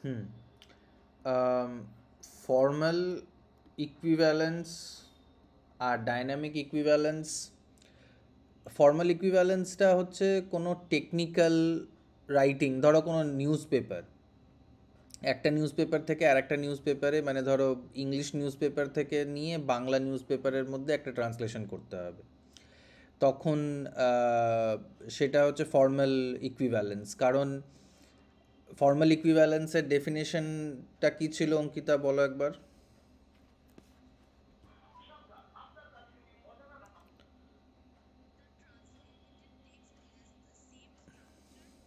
হুম। Formal equivalence আর dynamic equivalence, formal ইকুইভ্যালেন্সটা হচ্ছে কোনো technical writing, ধরো কোনো নিউজ পেপার, একটা নিউজ পেপার থেকে আর একটা নিউজ পেপারে, মানে ধরো ইংলিশ নিউজ পেপার থেকে নিয়ে বাংলা নিউজ পেপারের মধ্যে একটা ট্রান্সলেশন করতে হবে, তখন আহ, সেটা হচ্ছে ফর্মাল ইকুইভ্যালেন্স। কারণ ফর্মাল ইকুইভ্যালেন্সের ডেফিনেশনটা কি ছিল অঙ্কিতা, বলো একবার।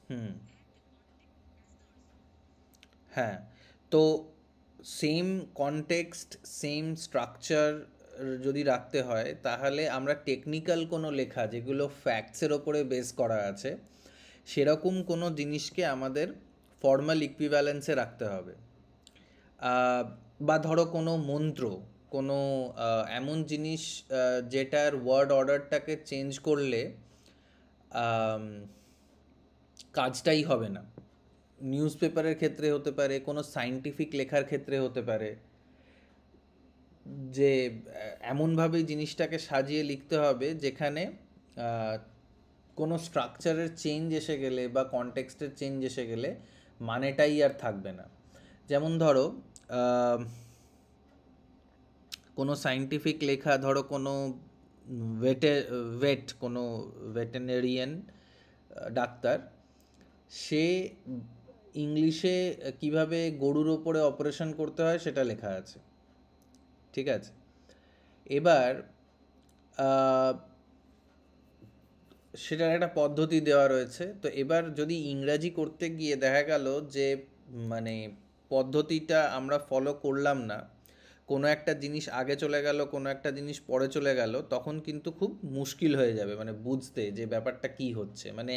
হুম। হ্যাঁ, তো সেম কনটেক্সট, সেম স্ট্রাকচার যদি রাখতে হয়, তাহলে আমরা টেকনিক্যাল কোনো লেখা যেগুলো ফ্যাক্টসের ওপরে বেস করা আছে, সেরকম কোনো জিনিসকে আমাদের ফর্মাল ইকুইভ্যালেন্সে রাখতে হবে। বা ধরো কোনো মন্ত্র, কোনো এমন জিনিস যেটার ওয়ার্ড অর্ডারটাকে চেঞ্জ করলে আম, কাজটাই হবে না। নিউজ পেপারের ক্ষেত্রে হতে পারে, কোনো সায়েন্টিফিক লেখার ক্ষেত্রে হতে পারে, যে এমনভাবে জিনিসটাকে সাজিয়ে লিখতে হবে যেখানে আহ, কোনো স্ট্রাকচারের চেঞ্জ এসে গেলে বা কনটেক্সটের চেঞ্জ এসে গেলে মানেটাই আর থাকবে না। যেমন ধরো আহ, কোনো সায়েন্টিফিক লেখা, ধরো কোনো ভেটে ভেট কোনো ভেটেরিনারিয়ান ডাক্তার, সে ইংলিশে কিভাবে গরুর ওপরে অপারেশন করতে হয় সেটা লেখা আছে, ঠিক আছে। এবার আহ, সেটার একটা পদ্ধতি দেওয়া রয়েছে, তো এবার যদি ইংরাজি করতে গিয়ে দেখা গেল যে মানে পদ্ধতিটা আমরা ফলো করলাম না, কোনো একটা জিনিস আগে চলে গেল, কোনো একটা জিনিস পরে চলে গেল, তখন কিন্তু খুব মুশকিল হয়ে যাবে মানে বুঝতে যে ব্যাপারটা কি হচ্ছে। মানে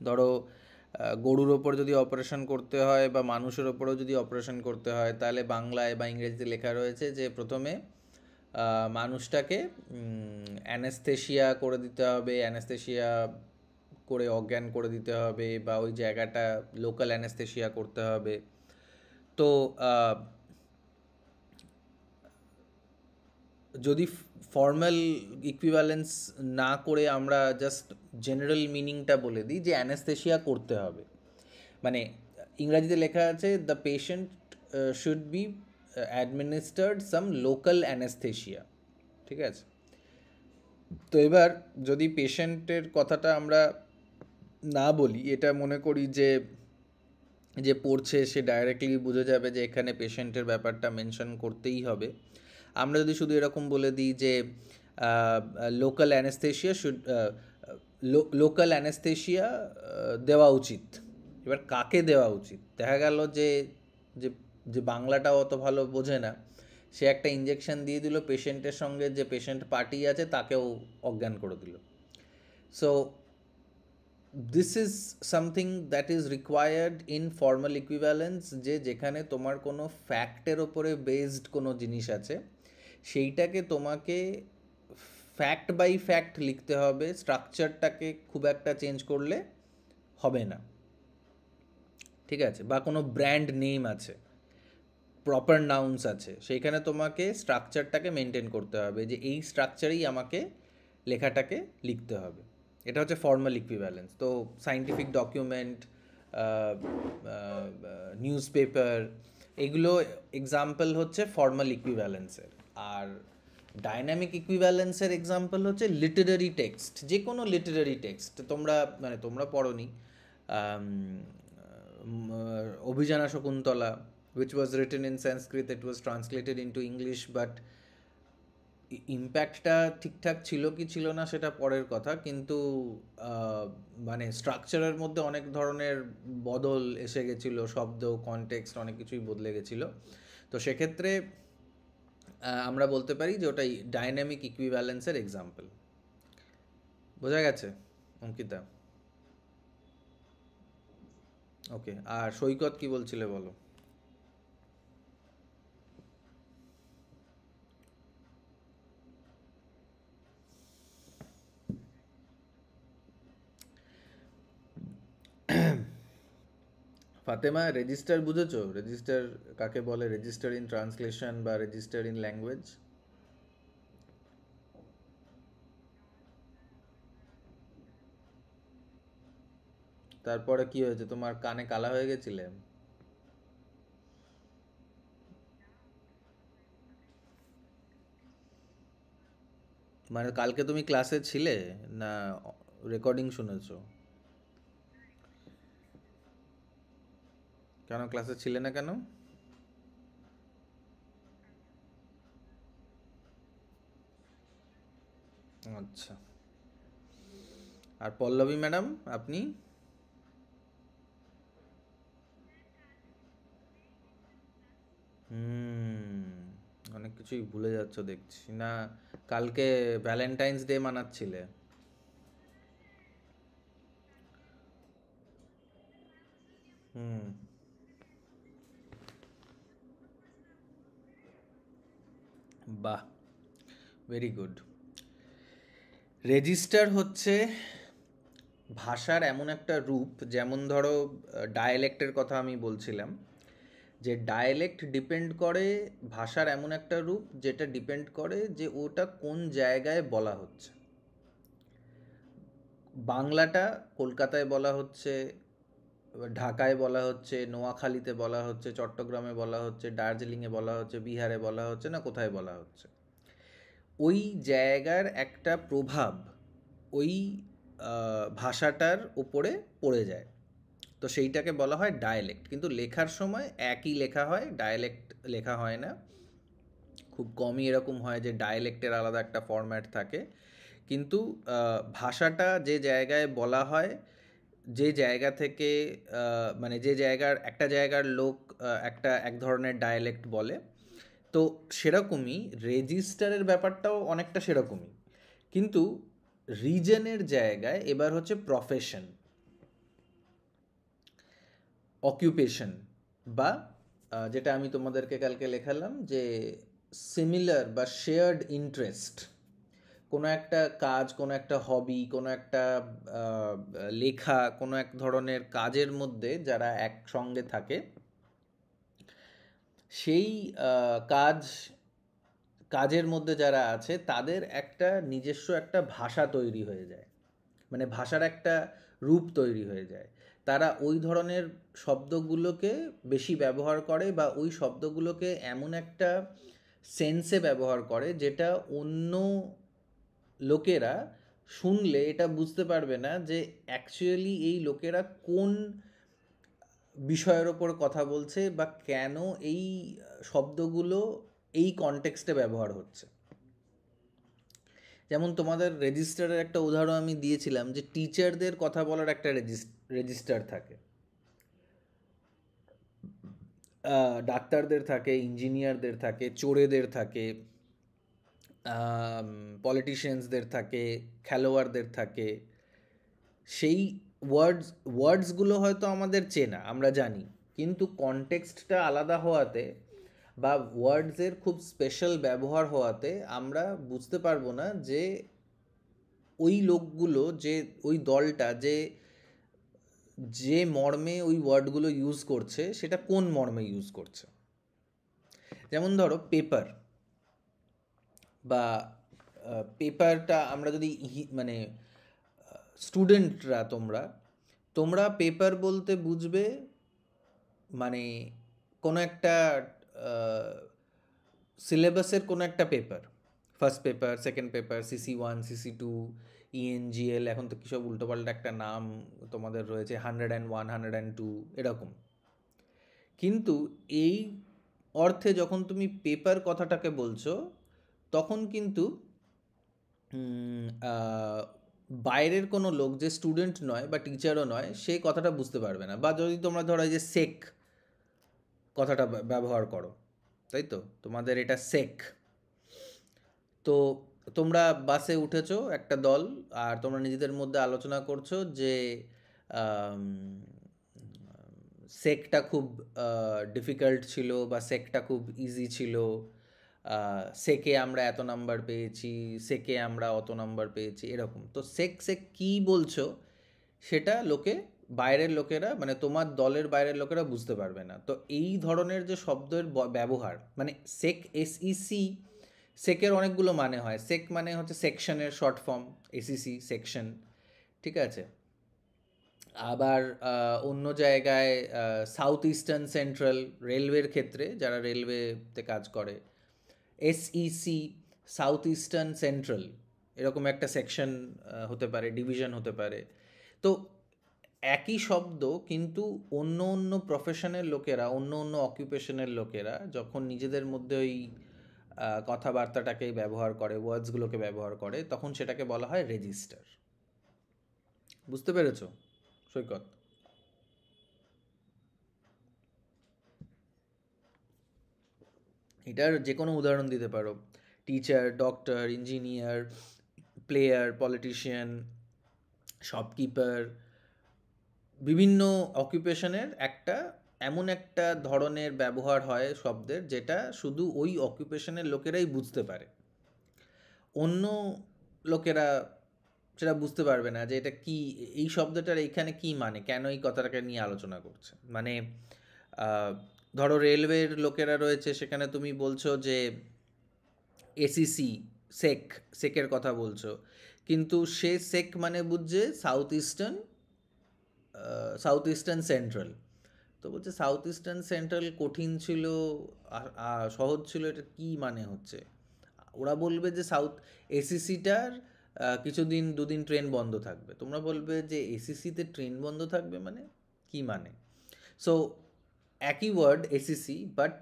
ধরো গরুর ওপর যদি অপারেশন করতে হয় বা মানুষের ওপরেও যদি অপারেশন করতে হয়, তাহলে বাংলায় বা ইংরেজিতে লেখা রয়েছে যে প্রথমে মানুষটাকে অ্যানেস্থেশিয়া করে দিতে হবে, অ্যানেস্থেশিয়া করে অজ্ঞান করে দিতে হবে, বা ওই জায়গাটা লোকাল অ্যানেস্থেশিয়া করতে হবে। তো আহ, যদি ফর্মাল ইকুইভ্যালেন্স না করে আমরা জাস্ট জেনারেল মিনিংটা বলে দিই যে অ্যানেস্থেশিয়া করতে হবে, মানে ইংরাজিতে লেখা আছে the patient should be administered some local anaesthesia, ঠিক আছে। তো এবার যদি পেশেন্টের কথাটা আমরা না বলি, এটা মনে করি যে যে পড়ছে সে ডাইরেক্টলি বুঝে যাবে যে এখানে পেশেন্টের ব্যাপারটা মেনশন করতেই হবে, আমরা যদি শুধু এরকম বলে দিই যে local anaesthesia should, local anaesthesia দেওয়া উচিত, এবার কাকে দেওয়া উচিত, দেখা গেল যে যে যে বাংলাটাও অত ভালো বোঝে না, সে একটা ইঞ্জেকশন দিয়ে দিল পেশেন্টের সঙ্গে, যে পেশেন্ট পার্টি আছে তাকেও অজ্ঞান করে দিল। So this is something that is required in formal equivalence, যে যেখানে তোমার কোনো ফ্যাক্টের ওপরে বেসড কোনো জিনিস আছে, সেইটাকে তোমাকে ফ্যাক্ট বাই ফ্যাক্ট লিখতে হবে, স্ট্রাকচারটাকে খুব একটা চেঞ্জ করলে হবে না, ঠিক আছে। বা কোনো ব্র্যান্ড নেম আছে, প্রপার নাউন্স আছে, সেইখানে তোমাকে স্ট্রাকচারটাকে মেনটেন করতে হবে, যে এই স্ট্রাকচারেই আমাকে লেখাটাকে লিখতে হবে। এটা হচ্ছে ফর্মাল ইকুইভ্যালেন্স। তো সায়েন্টিফিক ডকুমেন্ট, নিউজ পেপার, এগুলো এক্সাম্পল হচ্ছে ফর্মাল ইকুইভ্যালেন্সের। আর ডাইনামিক ইকুইভ্যালেন্সের এক্সাম্পল হচ্ছে লিটারারি টেক্সট, যে কোনো লিটারারি টেক্সট, তোমরা মানে তোমরা পড়োনি অভিযানা Shakuntala, which was written in Sanskrit, it was translated into English, but ইম্প্যাক্টটা ঠিকঠাক ছিল কি ছিল না সেটা পরের কথা, কিন্তু আহ, মানে স্ট্রাকচারের মধ্যে অনেক ধরনের বদল এসে গেছিলো, শব্দ কনটেক্সট অনেক কিছুই বদলে গেছিলো। তো সেক্ষেত্রে আমরা বলতে পারি যে ওটাই ডাইনামিক ইকুইভ্যালেন্সের এক্সাম্পল। বোঝা গেছে অঙ্কিতা? ওকে, আর সৈকত কি বলছিলে বলো। ফাতেমা, রেজিস্টার বুঝেছো? রেজিস্টার কাকে বলে? রেজিস্টার ইন ট্রান্সলেশন বা রেজিস্টার ইন ল্যাঙ্গুয়েজ। তারপরে কি হয়েছে? তোমার কানে কালা হয়ে গেছিলে? মানে কালকে তুমি ক্লাসে ছিলে না রেকর্ডিং শুনেছো? কেন ক্লাসে ছিলে না কেন? আচ্ছা। আর পল্লবী ম্যাডাম, আপনি? হুম, অনেক কিছুই ভুলে যাচ্ছ দেখছি না। কালকে ভ্যালেন্টাইন্স ডে মানাচ্ছিলে? হুম। বাহ, ভেরি গুড। রেজিস্টার হচ্ছে ভাষার এমন একটা রূপ, যেমন ধরো ডায়ালেক্টের কথা আমি বলছিলাম, যে ডায়ালেক্ট ডিপেন্ড করে, ভাষার এমন একটা রূপ যেটা ডিপেন্ড করে যে ওটা কোন জায়গায় বলা হচ্ছে। বাংলাটা কলকাতায় বলা হচ্ছে, ঢাকায় বলা হচ্ছে, নোয়াখালীতে বলা হচ্ছে, চট্টগ্রামে বলা হচ্ছে, দার্জিলিংয়ে বলা হচ্ছে, বিহারে বলা হচ্ছে, না কোথায় বলা হচ্ছে, ওই জায়গার একটা প্রভাব ওই ভাষাটার উপরে পড়ে যায়। তো সেইটাকে বলা হয় ডায়ালেক্ট। কিন্তু লেখার সময় একই লেখা হয়, ডায়ালেক্ট লেখা হয় না। খুব কমই এরকম হয় যে ডায়ালেক্টের আলাদা একটা ফরম্যাট থাকে। কিন্তু ভাষাটা যে জায়গায় বলা হয়, যে জায়গা থেকে মানে যে জায়গার একটা জায়গার লোক একটা এক ধরনের ডায়ালেক্ট বলে, তো সেরকমই রেজিস্টারের ব্যাপারটাও অনেকটা সেরকমই। কিন্তু রিজনের জায়গায় এবার হচ্ছে প্রফেশন, অকুপেশন, বা যেটা আমি তোমাদেরকে কালকে লেখালাম যে সিমিলার বা শেয়ার্ড ইন্টারেস্ট, কোনো একটা কাজ, কোনো একটা হবি, কোনো একটা লেখা, কোনো এক ধরনের কাজের মধ্যে যারা একসঙ্গে থাকে, সেই কাজ, কাজের মধ্যে যারা আছে তাদের একটা নিজস্ব একটা ভাষা তৈরি হয়ে যায়। মানে ভাষার একটা রূপ তৈরি হয়ে যায়। তারা ওই ধরনের শব্দগুলোকে বেশি ব্যবহার করে, বা ওই শব্দগুলোকে এমন একটা সেন্সে ব্যবহার করে যেটা অন্য লোকেরা শুনলে এটা বুঝতে পারবে না যে অ্যাকচুয়ালি এই লোকেরা কোন বিষয়ের ওপর কথা বলছে, বা কেন এই শব্দগুলো এই কনটেক্সটে ব্যবহার হচ্ছে। যেমন তোমাদের রেজিস্টারের একটা উদাহরণ আমি দিয়েছিলাম, যে টিচারদের কথা বলার একটা রেজিস্টার থাকে, ডাক্তারদের থাকে, ইঞ্জিনিয়ারদের থাকে, চোরেদের থাকে, পলিটিশিয়ানসদের থাকে, খেলোয়াড়দের থাকে। সেই ওয়ার্ডসগুলো হয়তো আমাদের চেনা, আমরা জানি, কিন্তু কনটেক্সটটা আলাদা হওয়াতে বা ওয়ার্ডসের খুব স্পেশাল ব্যবহার হওয়াতে আমরা বুঝতে পারবো না যে ওই লোকগুলো, যে ওই দলটা যে যে মর্মে ওই ওয়ার্ডগুলো ইউজ করছে সেটা কোন মর্মে ইউজ করছে। যেমন ধরো পেপার, বা পেপারটা আমরা যদি মানে স্টুডেন্টরা, তোমরা তোমরা পেপার বলতে বুঝবে মানে কোনো একটা সিলেবাসের কোনো একটা paper, first paper, second paper, CC1, CC2, ENGL, এখন তো কী সব উল্টোপাল্টা একটা নাম তোমাদের রয়েছে, 101, 102, এরকম। কিন্তু এই অর্থে যখন তুমি পেপার কথাটাকে বলছো, তখন কিন্তু উম, আহ, বাইরের কোনো লোক, যে স্টুডেন্ট নয় বা টিচারও নয়, সে কথাটা বুঝতে পারবে না। বা যদি তোমরা ধরো এই যে সেক কথাটা ব্যবহার করো, তাই তো, তোমাদের এটা সেক, তো তোমরা বাসে উঠেছো একটা দল, আর তোমরা নিজেদের মধ্যে আলোচনা করছো যে আম, সেকটা খুব ডিফিকাল্ট ছিল, বা সেকটা খুব ইজি ছিল, সেকে আমরা এত নাম্বার পেয়েছি, সেকে আমরা অত নাম্বার পেয়েছি, এরকম। তো সেক সেক কী বলছো সেটা লোকে বাইরের লোকেরা, মানে তোমার দলের বাইরের লোকেরা বুঝতে পারবে না। তো এই ধরনের যে শব্দের ব্যবহার, মানে সেক, এসইসি, সেকের অনেকগুলো মানে হয়। সেক মানে হচ্ছে সেকশনের শর্ট ফর্ম, এসইসি সেকশন, ঠিক আছে। আবার অন্য জায়গায় সাউথ ইস্টার্ন সেন্ট্রাল, রেলওয়ের ক্ষেত্রে যারা রেলওয়েতে কাজ করে, এসইসি সাউথ ইস্টার্ন সেন্ট্রাল, এরকম একটা সেকশন হতে পারে, ডিভিশন হতে পারে। তো একই শব্দ কিন্তু অন্য অন্য প্রফেশনের লোকেরা, অন্য অন্য অকুপেশনের লোকেরা যখন নিজেদের মধ্যে ওই কথাবার্তাটাকে ব্যবহার করে, ওয়ার্ডসগুলোকে ব্যবহার করে, তখন সেটাকে বলা হয় রেজিস্টার। বুঝতে পেরেছো সৈকত? এটার যে কোনো উদাহরণ দিতে পারো, teacher, doctor, engineer, player, politician, shopkeeper, বিভিন্ন অকুপেশনের একটা এমন একটা ধরনের ব্যবহার হয় শব্দের, যেটা শুধু ওই অকুপেশনের লোকেরাই বুঝতে পারে। অন্য লোকেরা সেটা বুঝতে পারবে না যে এটা কি, এই শব্দটার এইখানে কি মানে, কেন এই কথাটাকে নিয়ে আলোচনা করছে। মানে ধরো রেলওয়ের লোকেরা রয়েছে, সেখানে তুমি বলছো যে এসিসি, সেক, সেকের কথা বলছো, কিন্তু সে সেক মানে বুঝছে south eastern, south eastern central. তো বলছে সাউথ ইস্টার্ন সেন্ট্রাল কঠিন ছিল, সহজ ছিল, এটা কি মানে হচ্ছে? ওরা বলবে যে সাউথ এসিসিটার কিছুদিন, দুদিন ট্রেন বন্ধ থাকবে। তোমরা বলবে যে এসিসিতে ট্রেন বন্ধ থাকবে মানে কি মানে? সো একই ওয়ার্ড এসিসি, but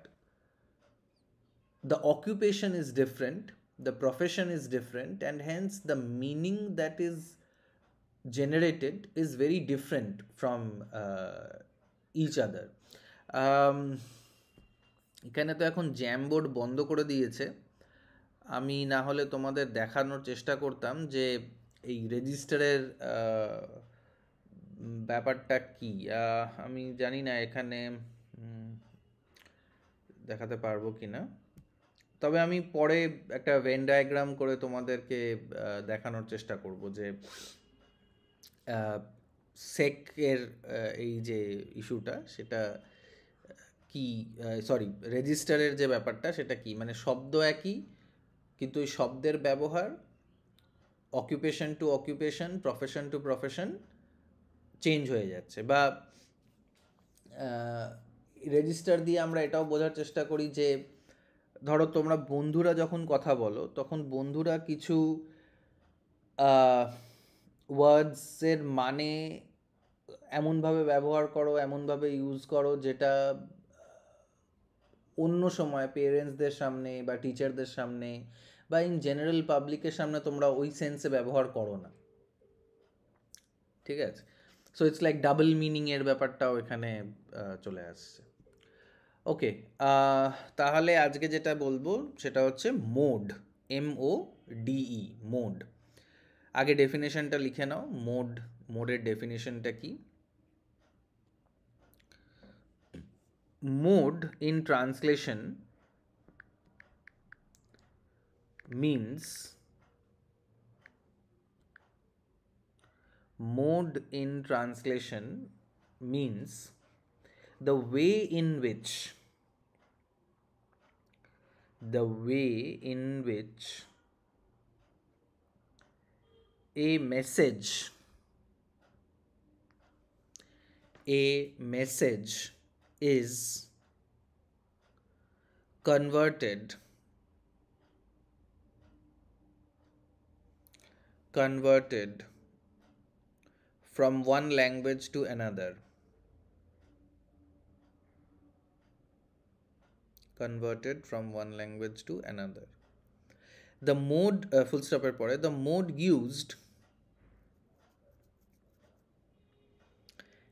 the occupation is different, the profession is different, and hence the meaning that is generated is very different from each other. এখানে তো এখন জ্যাম বোর্ড বন্ধ করে দিয়েছে। আমি না হলে তোমাদের দেখানোর চেষ্টা করতাম যে এই রেজিস্টারের ব্যাপারটা কি। আমি জানি না এখানে দেখাতে পারবো কি না, তবে আমি পরে একটা ভেন ডায়াগ্রাম করে তোমাদেরকে দেখানোর চেষ্টা করব যে সেকের এই যে ইস্যুটা, সেটা কি, সরি, রেজিস্টারের যে ব্যাপারটা সেটা কি। মানে শব্দ একই, কিন্তু এই শব্দের ব্যবহার occupation to occupation, profession to profession change হয়ে যাচ্ছে। বা রেজিস্টার দিয়ে আমরা এটাও বোঝার চেষ্টা করি যে ধরো তোমরা বন্ধুরা যখন কথা বলো, তখন বন্ধুরা কিছু ওয়ার্ডসের মানে এমনভাবে ব্যবহার করো, এমনভাবে ইউজ করো, যেটা অন্য সময় পেরেন্টসদের সামনে বা টিচারদের সামনে বা ইন জেনারেল পাবলিকের সামনে তোমরা ওই সেন্সে ব্যবহার করো না, ঠিক আছে? সো ইটস লাইক ডাবল মিনিংয়ের ব্যাপারটাও এখানে চলে আসছে। ওকে, তাহলে আজকে যেটা বলবো সেটা হচ্ছে মোড, MODE, মোড। আগে ডেফিনেশনটা লিখে নাও। মোডের ডেফিনেশনটা কি? Mode in translation means the way in which a message is converted from one language to another. The mode, full stop এর পরে, the mode used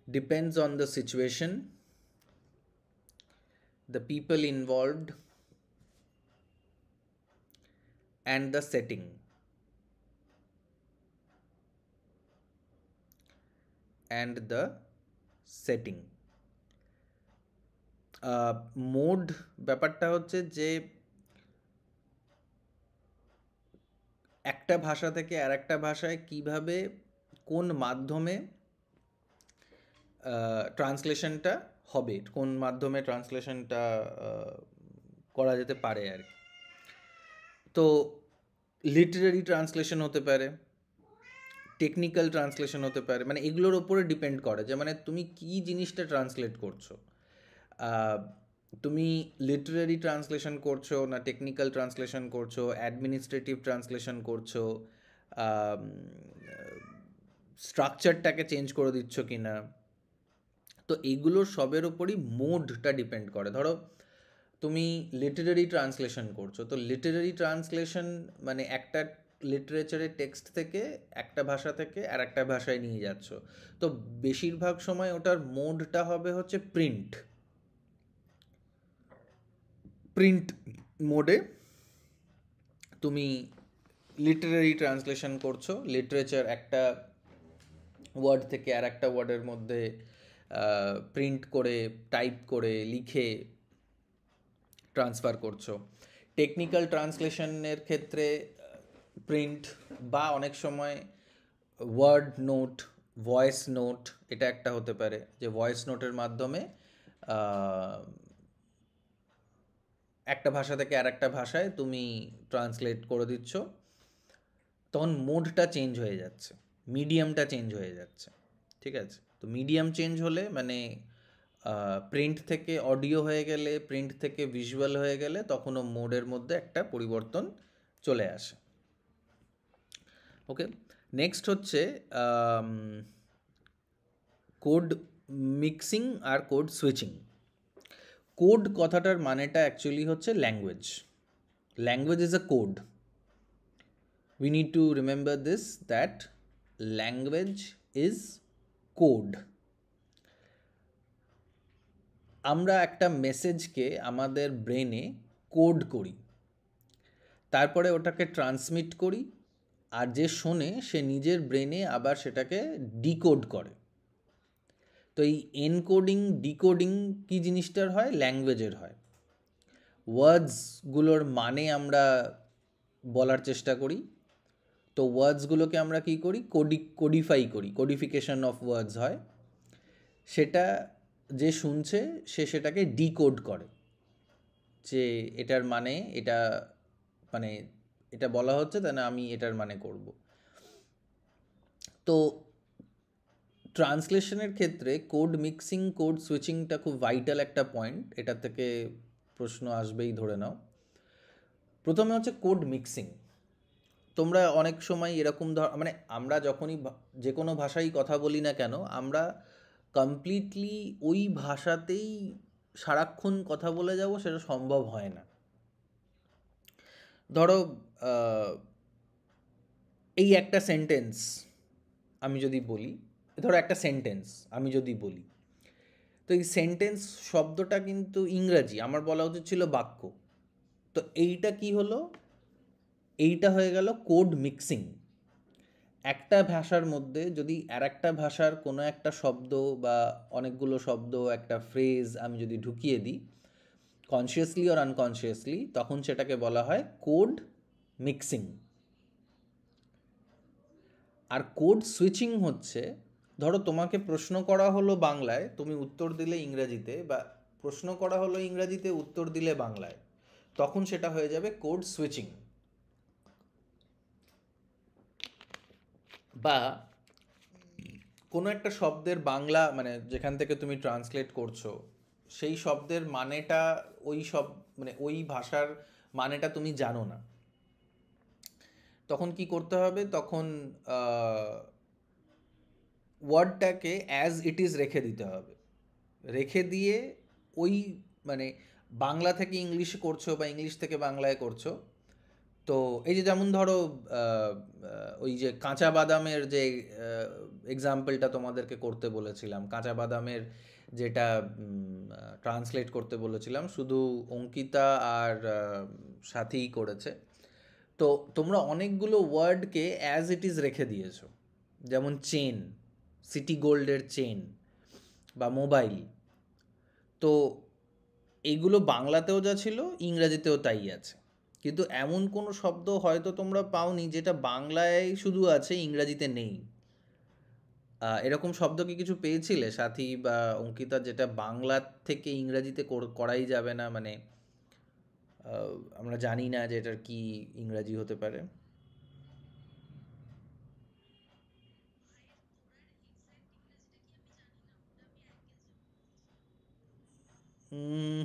depends on the situation, the people involved, and the setting. Mode ব্যাপারটা হচ্ছে যে একটা ভাষা থেকে আর একটা ভাষায় কিভাবে, কোন মাধ্যমে ট্রান্সলেশনটা হবে, কোন মাধ্যমে ট্রান্সলেশনটা করা যেতে পারে আর কি। তো লিটারারি ট্রান্সলেশন হতে পারে, টেকনিক্যাল ট্রান্সলেশন হতে পারে, মানে এগুলোর ওপরে ডিপেন্ড করে যে মানে তুমি কী জিনিসটা ট্রান্সলেট করছো। তুমি লিটারারি ট্রান্সলেশন করছো না টেকনিক্যাল ট্রান্সলেশন করছো, অ্যাডমিনিস্ট্রেটিভ ট্রান্সলেশন করছো, স্ট্রাকচারটাকে চেঞ্জ করে দিচ্ছ কি না, তো এইগুলোর সবের ওপরই মোডটা ডিপেন্ড করে। ধরো তুমি লিটারারি ট্রান্সলেশন করছো, তো লিটারারি ট্রান্সলেশন মানে একটা লিটারেচারের টেক্সট থেকে একটা ভাষা থেকে আর একটা ভাষায় নিয়ে যাচ্ছ, তো বেশিরভাগ সময় ওটার মোডটা হবে হচ্ছে প্রিন্ট মোডে তুমি লিটারারি ট্রান্সলেশন করছো। লিটারেচার একটা ওয়ার্ড থেকে আর একটা ওয়ার্ডের মধ্যে প্রিন্ট করে, টাইপ করে, লিখে ট্রান্সফার করছো। টেকনিক্যাল ট্রান্সলেশনের ক্ষেত্রে প্রিন্ট বা অনেক সময় ওয়ার্ড নোট, ভয়েস নোট, এটা একটা হতে পারে যে ভয়েস নোটের মাধ্যমে একটা ভাষা থেকে আর একটা ভাষায় তুমি ট্রান্সলেট করে দিচ্ছ, তখন মোডটা চেঞ্জ হয়ে যাচ্ছে, মিডিয়ামটা চেঞ্জ হয়ে যাচ্ছে। ঠিক আছে, তো মিডিয়াম চেঞ্জ হলে মানে প্রিন্ট থেকে অডিও হয়ে গেলে, প্রিন্ট থেকে ভিজুয়াল হয়ে গেলে, তখনও মোডের মধ্যে একটা পরিবর্তন চলে আসে। ওকে, নেক্সট হচ্ছে কোড মিক্সিং আর কোড সুইচিং। কোড কথাটার মানেটা অ্যাকচুয়ালি হচ্ছে language. Language is a code. We need to remember this, that language is code. আমরা একটা মেসেজকে আমাদের ব্রেনে কোড করি, তারপরে ওটাকে ট্রান্সমিট করি, আর যে শোনে সে নিজের ব্রেনে আবার সেটাকে ডিকোড করে। তো এই এনকোডিং ডিকোডিং কী জিনিসটার হয়? ল্যাঙ্গুয়েজের হয়। ওয়ার্ডসগুলোর মানে আমরা বলার চেষ্টা করি, তো ওয়ার্ডসগুলোকে আমরা কী করি? কোডিফাই করি, কোডিফিকেশন অফ ওয়ার্ডস হয়। সেটা যে শুনছে সে সেটাকে ডিকোড করে, যে এটার মানে এটা, মানে এটা বলা হচ্ছে তাই না, আমি এটার মানে করব। তো ট্রান্সলেশনের ক্ষেত্রে কোড মিক্সিং, কোড সুইচিংটা খুব ভাইটাল একটা পয়েন্ট। এটা থেকে প্রশ্ন আসবেই, ধরে নাও। প্রথমে হচ্ছে কোড মিক্সিং। তোমরা অনেক সময় এরকম মানে আমরা যখনই যে কোনো ভাষায় কথা বলি না কেন, আমরা কমপ্লিটলি ওই ভাষাতেই সারাক্ষণ কথা বলে যাব, সেটা সম্ভব হয় না। ধরো এই একটা সেন্টেন্স আমি যদি বলি, ধরো একটা সেন্টেন্স আমি যদি বলি, তো এই সেন্টেন্স শব্দটা কিন্তু ইংরাজি, আমার বলা উচিত ছিল বাক্য। তো এইটা কি হলো? এইটা হয়ে গেল কোড মিক্সিং। একটা ভাষার মধ্যে যদি আর একটা ভাষার কোনো একটা শব্দ বা অনেকগুলো শব্দ, একটা ফ্রেজ আমি যদি ঢুকিয়ে দিই কনসিয়াসলি আর আনকনসিয়াসলি, তখন সেটাকে বলা হয় কোড মিক্সিং। আর কোড সুইচিং হচ্ছে, ধরো তোমাকে প্রশ্ন করা হলো বাংলায়, তুমি উত্তর দিলে ইংরাজিতে, বা প্রশ্ন করা হলো ইংরাজিতে, উত্তর দিলে বাংলায়, তখন সেটা হয়ে যাবে কোড সুইচিং। বা কোনো একটা শব্দের বাংলা, মানে যেখান থেকে তুমি ট্রান্সলেট করছো, সেই শব্দের মানেটা মানে ওই ভাষার মানেটা তুমি জানো না, তখন কি করতে হবে? তখন ওয়ার্ডটাকে অ্যাজ ইট ইজ রেখে দিতে হবে। রেখে দিয়ে ওই মানে বাংলা থেকে ইংলিশে করছো বা ইংলিশ থেকে বাংলায় করছো, তো এই যে যেমন ধরো ওই যে কাঁচা বাদামের যে এক্সাম্পলটা তোমাদেরকে করতে বলেছিলাম, কাঁচা বাদামের যেটা ট্রান্সলেট করতে বলেছিলাম, শুধু অঙ্কিতা আর সাথীই করেছে। তো তোমরা অনেকগুলো ওয়ার্ডকে অ্যাজ ইট ইজ রেখে দিয়েছো, যেমন চেন, সিটি গোল্ডের চেন, বা মোবাইল। তো এইগুলো বাংলাতেও যা ছিল ইংরাজিতেও তাই আছে, কিন্তু এমন কোনো শব্দ হয়তো তোমরা পাওনি যেটা বাংলায় শুধু আছে, ইংরাজিতে নেই। এরকম শব্দ কি কিছু পেয়েছিলে সাথী বা অঙ্কিতা, যেটা বাংলা থেকে ইংরাজিতে করাই যাবে না, মানে আমরা জানি না যে এটার কি ইংরাজি হতে পারে?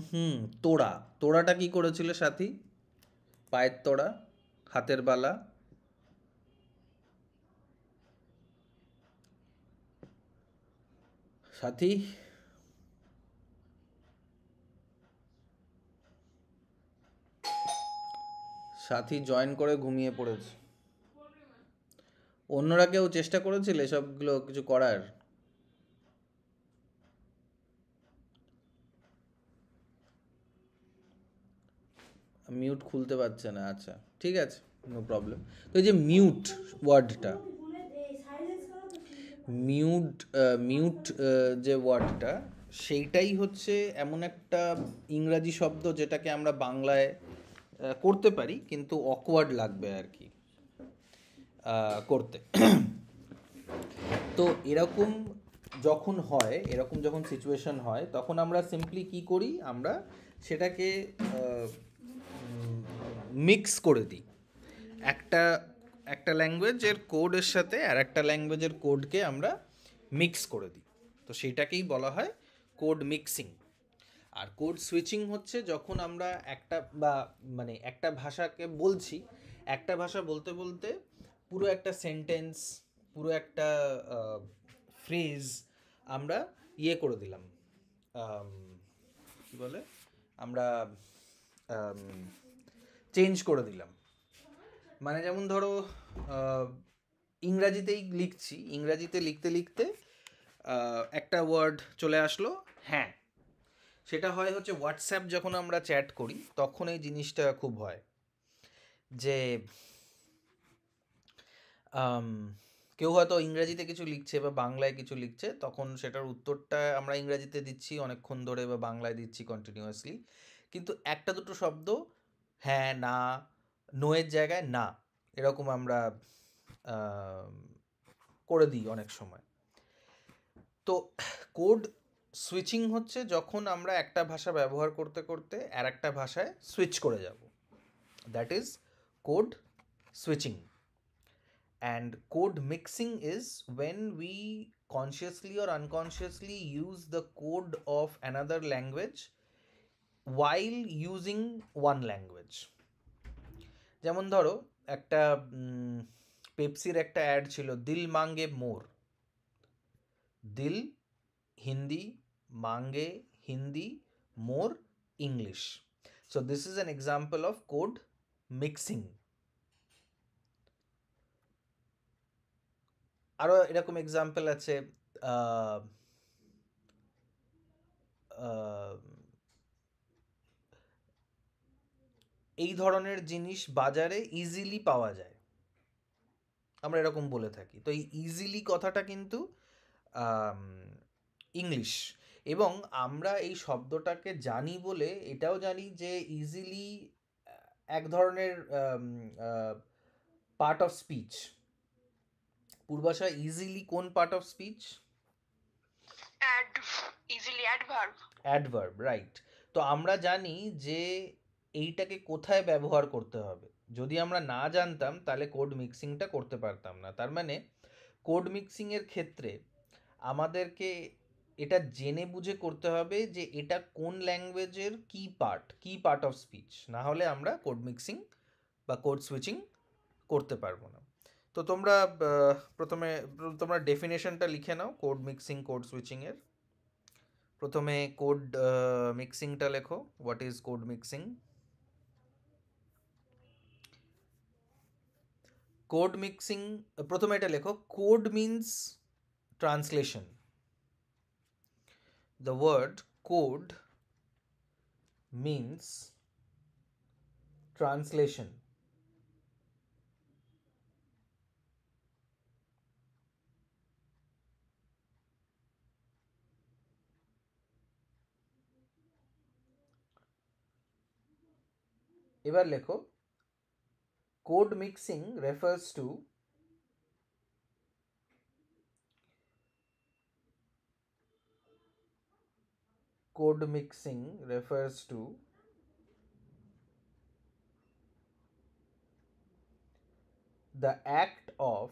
হুম, তোড়া। তোড়াটা কি করেছিল সাথী? পায়ের তোড়া, হাতের বালা। সাথী, সাথী জয়েন করে ঘুমিয়ে পড়েছে। অন্যরা কেউ চেষ্টা করেছিল এসবগুলো কিছু করার? মিউট খুলতে পারছে না, আচ্ছা ঠিক আছে, নো প্রবলেম। তো এই যে মিউট ওয়ার্ডটা, মিউট মিউট যে ওয়ার্ডটা, সেইটাই হচ্ছে এমন একটা ইংরাজি শব্দ যেটাকে আমরা বাংলায় করতে পারি, কিন্তু অকওয়ার্ড লাগবে আর কি করতে। তো এরকম যখন হয়, এরকম যখন সিচুয়েশন হয়, তখন আমরা সিম্পলি কি করি, আমরা সেটাকে মিক্স করে দিই। একটা একটা ল্যাঙ্গুয়েজের কোডের সাথে আর একটা ল্যাঙ্গুয়েজের কোডকে আমরা মিক্স করে দিই। তো সেইটাকেই বলা হয় কোড মিক্সিং। আর কোড সুইচিং হচ্ছে যখন আমরা একটা বা মানে একটা ভাষাকে বলছি, একটা ভাষা বলতে বলতে পুরো একটা সেন্টেন্স, পুরো একটা ফ্রেজ আমরা ইয়ে করে দিলাম, আম, কি বলে, আমরা চেঞ্জ করে দিলাম। মানে যেমন ধরো আহ, ইংরাজিতেই লিখছি, ইংরাজিতে লিখতে লিখতে একটা ওয়ার্ড চলে আসলো, হ্যাঁ। সেটা হয় হচ্ছে হোয়াটসঅ্যাপ যখন আমরা চ্যাট করি তখন এই জিনিসটা খুব হয় যে আম, কেউ হয়তো ইংরাজিতে কিছু লিখছে বা বাংলায় কিছু লিখছে, তখন সেটার উত্তরটা আমরা ইংরাজিতে দিচ্ছি অনেকক্ষণ ধরে বা বাংলায় দিচ্ছি কন্টিনিউয়াসলি, কিন্তু একটা দুটো শব্দ হ্যাঁ না, নোয়ের জায়গায় না, এরকম আমরা আম, করে দিই অনেক সময়। তো কোড সুইচিং হচ্ছে যখন আমরা একটা ভাষা ব্যবহার করতে করতে আর একটা ভাষায় সুইচ করে যাব, that is code switching. And code mixing is when we consciously or unconsciously use the code of another language while using one language. যেমন ধরো একটা পেপসির একটা অ্যাড ছিল, দিল মাঙ্গে মোর। দিল হিন্দি, মাঙ্গে Hindi, more English. So this is an example of code mixing. আরও এরকম এক্সাম্পল আছে, আহ, আহ, এই ধরনের জিনিস বাজারে ইজিলি পাওয়া যায়, আমরা এরকম বলে থাকি। তো এই ইজিলি কথাটা কিন্তু ইংলিশ, এবং আমরা এই শব্দটাকে জানি বলে এটাও জানি যে ইজিলি এক ধরনের part of speech. Purbasha, easily কোন part of speech? Easily adverb. Adverb, right. তো আমরা জানি যে এইটাকে কোথায় ব্যবহার করতে হবে। যদি আমরা না জানতাম তাহলে কোড মিক্সিংটা করতে পারতাম না। তার মানে কোড মিক্সিংয়ের ক্ষেত্রে আমাদেরকে এটা জেনে বুঝে করতে হবে যে এটা কোন ল্যাঙ্গুয়েজের কি পার্ট অফ স্পিচ, না হলে আমরা কোড মিক্সিং বা কোড সুইচিং করতে পারবো না। তো তোমরা প্রথমে তোমরা ডেফিনেশনটা লিখে নাও কোড মিক্সিং কোড সুইচিংয়ের। প্রথমে কোড মিক্সিংটা লেখো, what is code mixing. Code mixing, প্রথমে এটা লেখো, code means translation. The word code means translation. এবার লেখো, code mixing refers to code mixing refers to the act of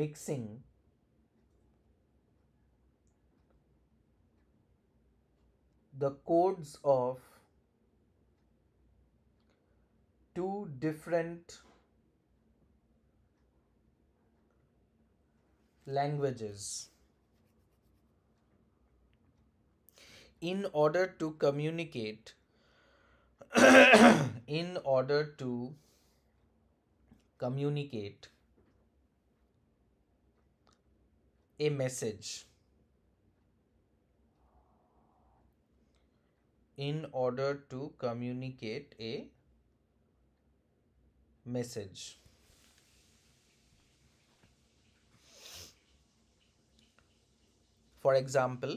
mixing the codes of two different languages in order to communicate in order to communicate a message in order to communicate a message. For example,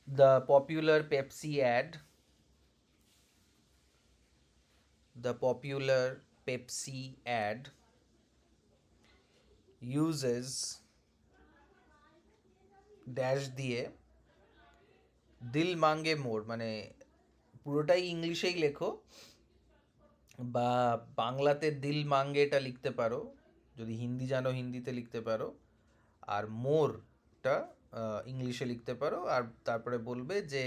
the popular Pepsi ad uses dash দিয়ে দিল মাঙ্গে মোর, মানে পুরোটাই ইংলিশেই লেখো বা বাংলাতে দিল মাঙ্গেটা লিখতে পারো, যদি হিন্দি জানো হিন্দিতে লিখতে পারো, আর মোরটা ইংলিশে লিখতে পারো, আর তারপরে বলবে যে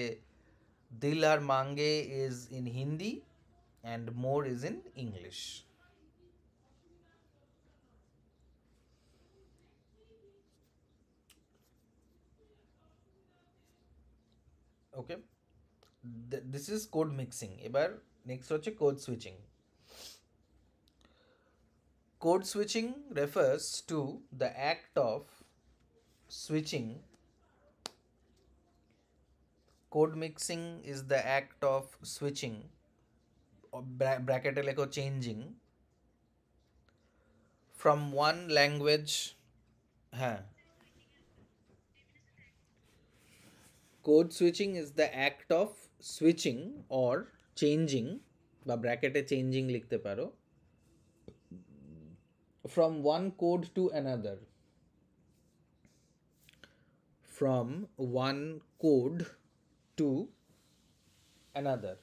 দিল আর মাঙ্গে is in Hindi and more is in English. Okay, this is code mixing. এবার নেক্সট হচ্ছে code switching. Code switching refers to the act of switching. Code mixing is the act of switching, bracket লেখো changing, from one language. হ্যাঁ, code switching is the act of switching or changing, বা ব্র্যাকেটে changing লিখতে পারো, from one code to another. From one code to another.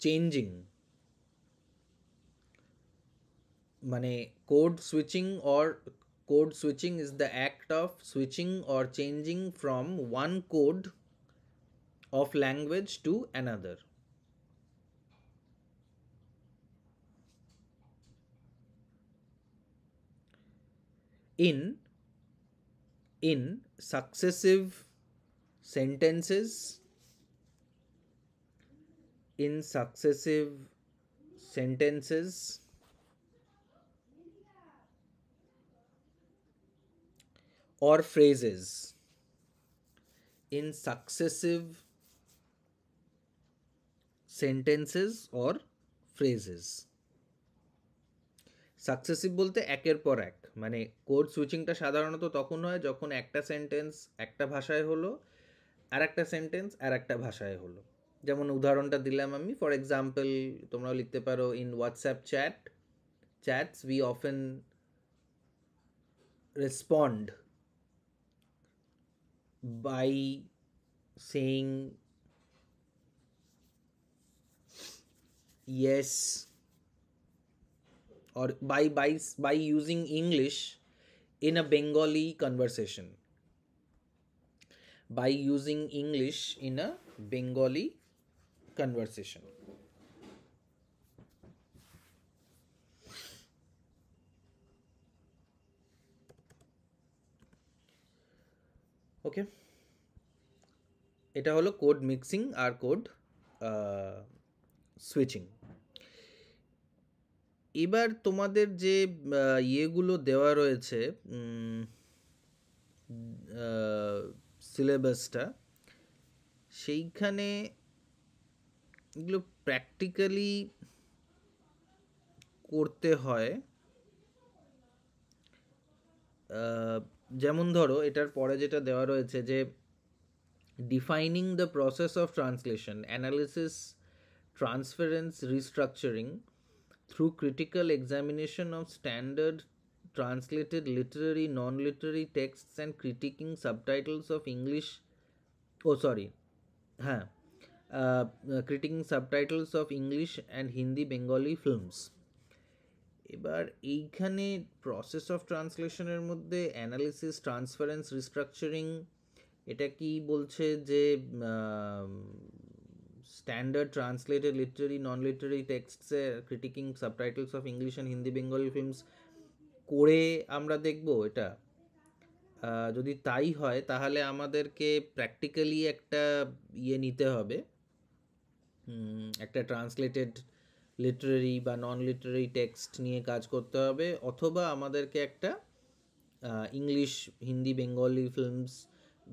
Changing মানে code switching is the act of switching or changing from one code of language to another. In successive sentences or phrases. In successive sentences or phrases. Successive বলতে একের পর এক, মানে code সুইচিংটা সাধারণত তখন হয় যখন একটা সেন্টেন্স একটা ভাষায় হলো আর একটা সেন্টেন্স আর একটা ভাষায় হলো। যেমন উদাহরণটা দিলাম আমি, ফর এক্সাম্পল তোমরাও লিখতে পারো, in WhatsApp chats we often respond by saying yes or by using English in a Bengali conversation. By using English in a Bengali conversation. ওকে, এটা হলো কোড মিক্সিং আর কোড সুইচিং। এবার তোমাদের যে ইয়েগুলো দেওয়া রয়েছে সিলেবাসটা, সেইখানে এগুলো প্র্যাকটিক্যালি করতে হয়। যেমন ধরো এটার পরে যেটা দেওয়া রয়েছে যে defining the process of translation, analysis, transference, restructuring through critical examination of standard translated literary non-literary texts and critiquing subtitles of English হ্যাঁ critiquing subtitles of English and Hindi Bengali films. এবার এইখানে প্রসেস অফ ট্রান্সলেশনের মধ্যে analysis, transference, restructuring, এটা কি বলছে যে standard translated literary non literary টেক্সটসে critiquing subtitles of English and Hindi Bengali films করে আমরা দেখব এটা? যদি তাই হয় তাহলে আমাদেরকে প্র্যাকটিক্যালি একটা নিতে হবে, একটা ট্রান্সলেটেড লিটারারি বা নন লিটারারি টেক্সট নিয়ে কাজ করতে হবে, অথবা আমাদেরকে একটা ইংলিশ হিন্দি বেঙ্গলি ফিল্মস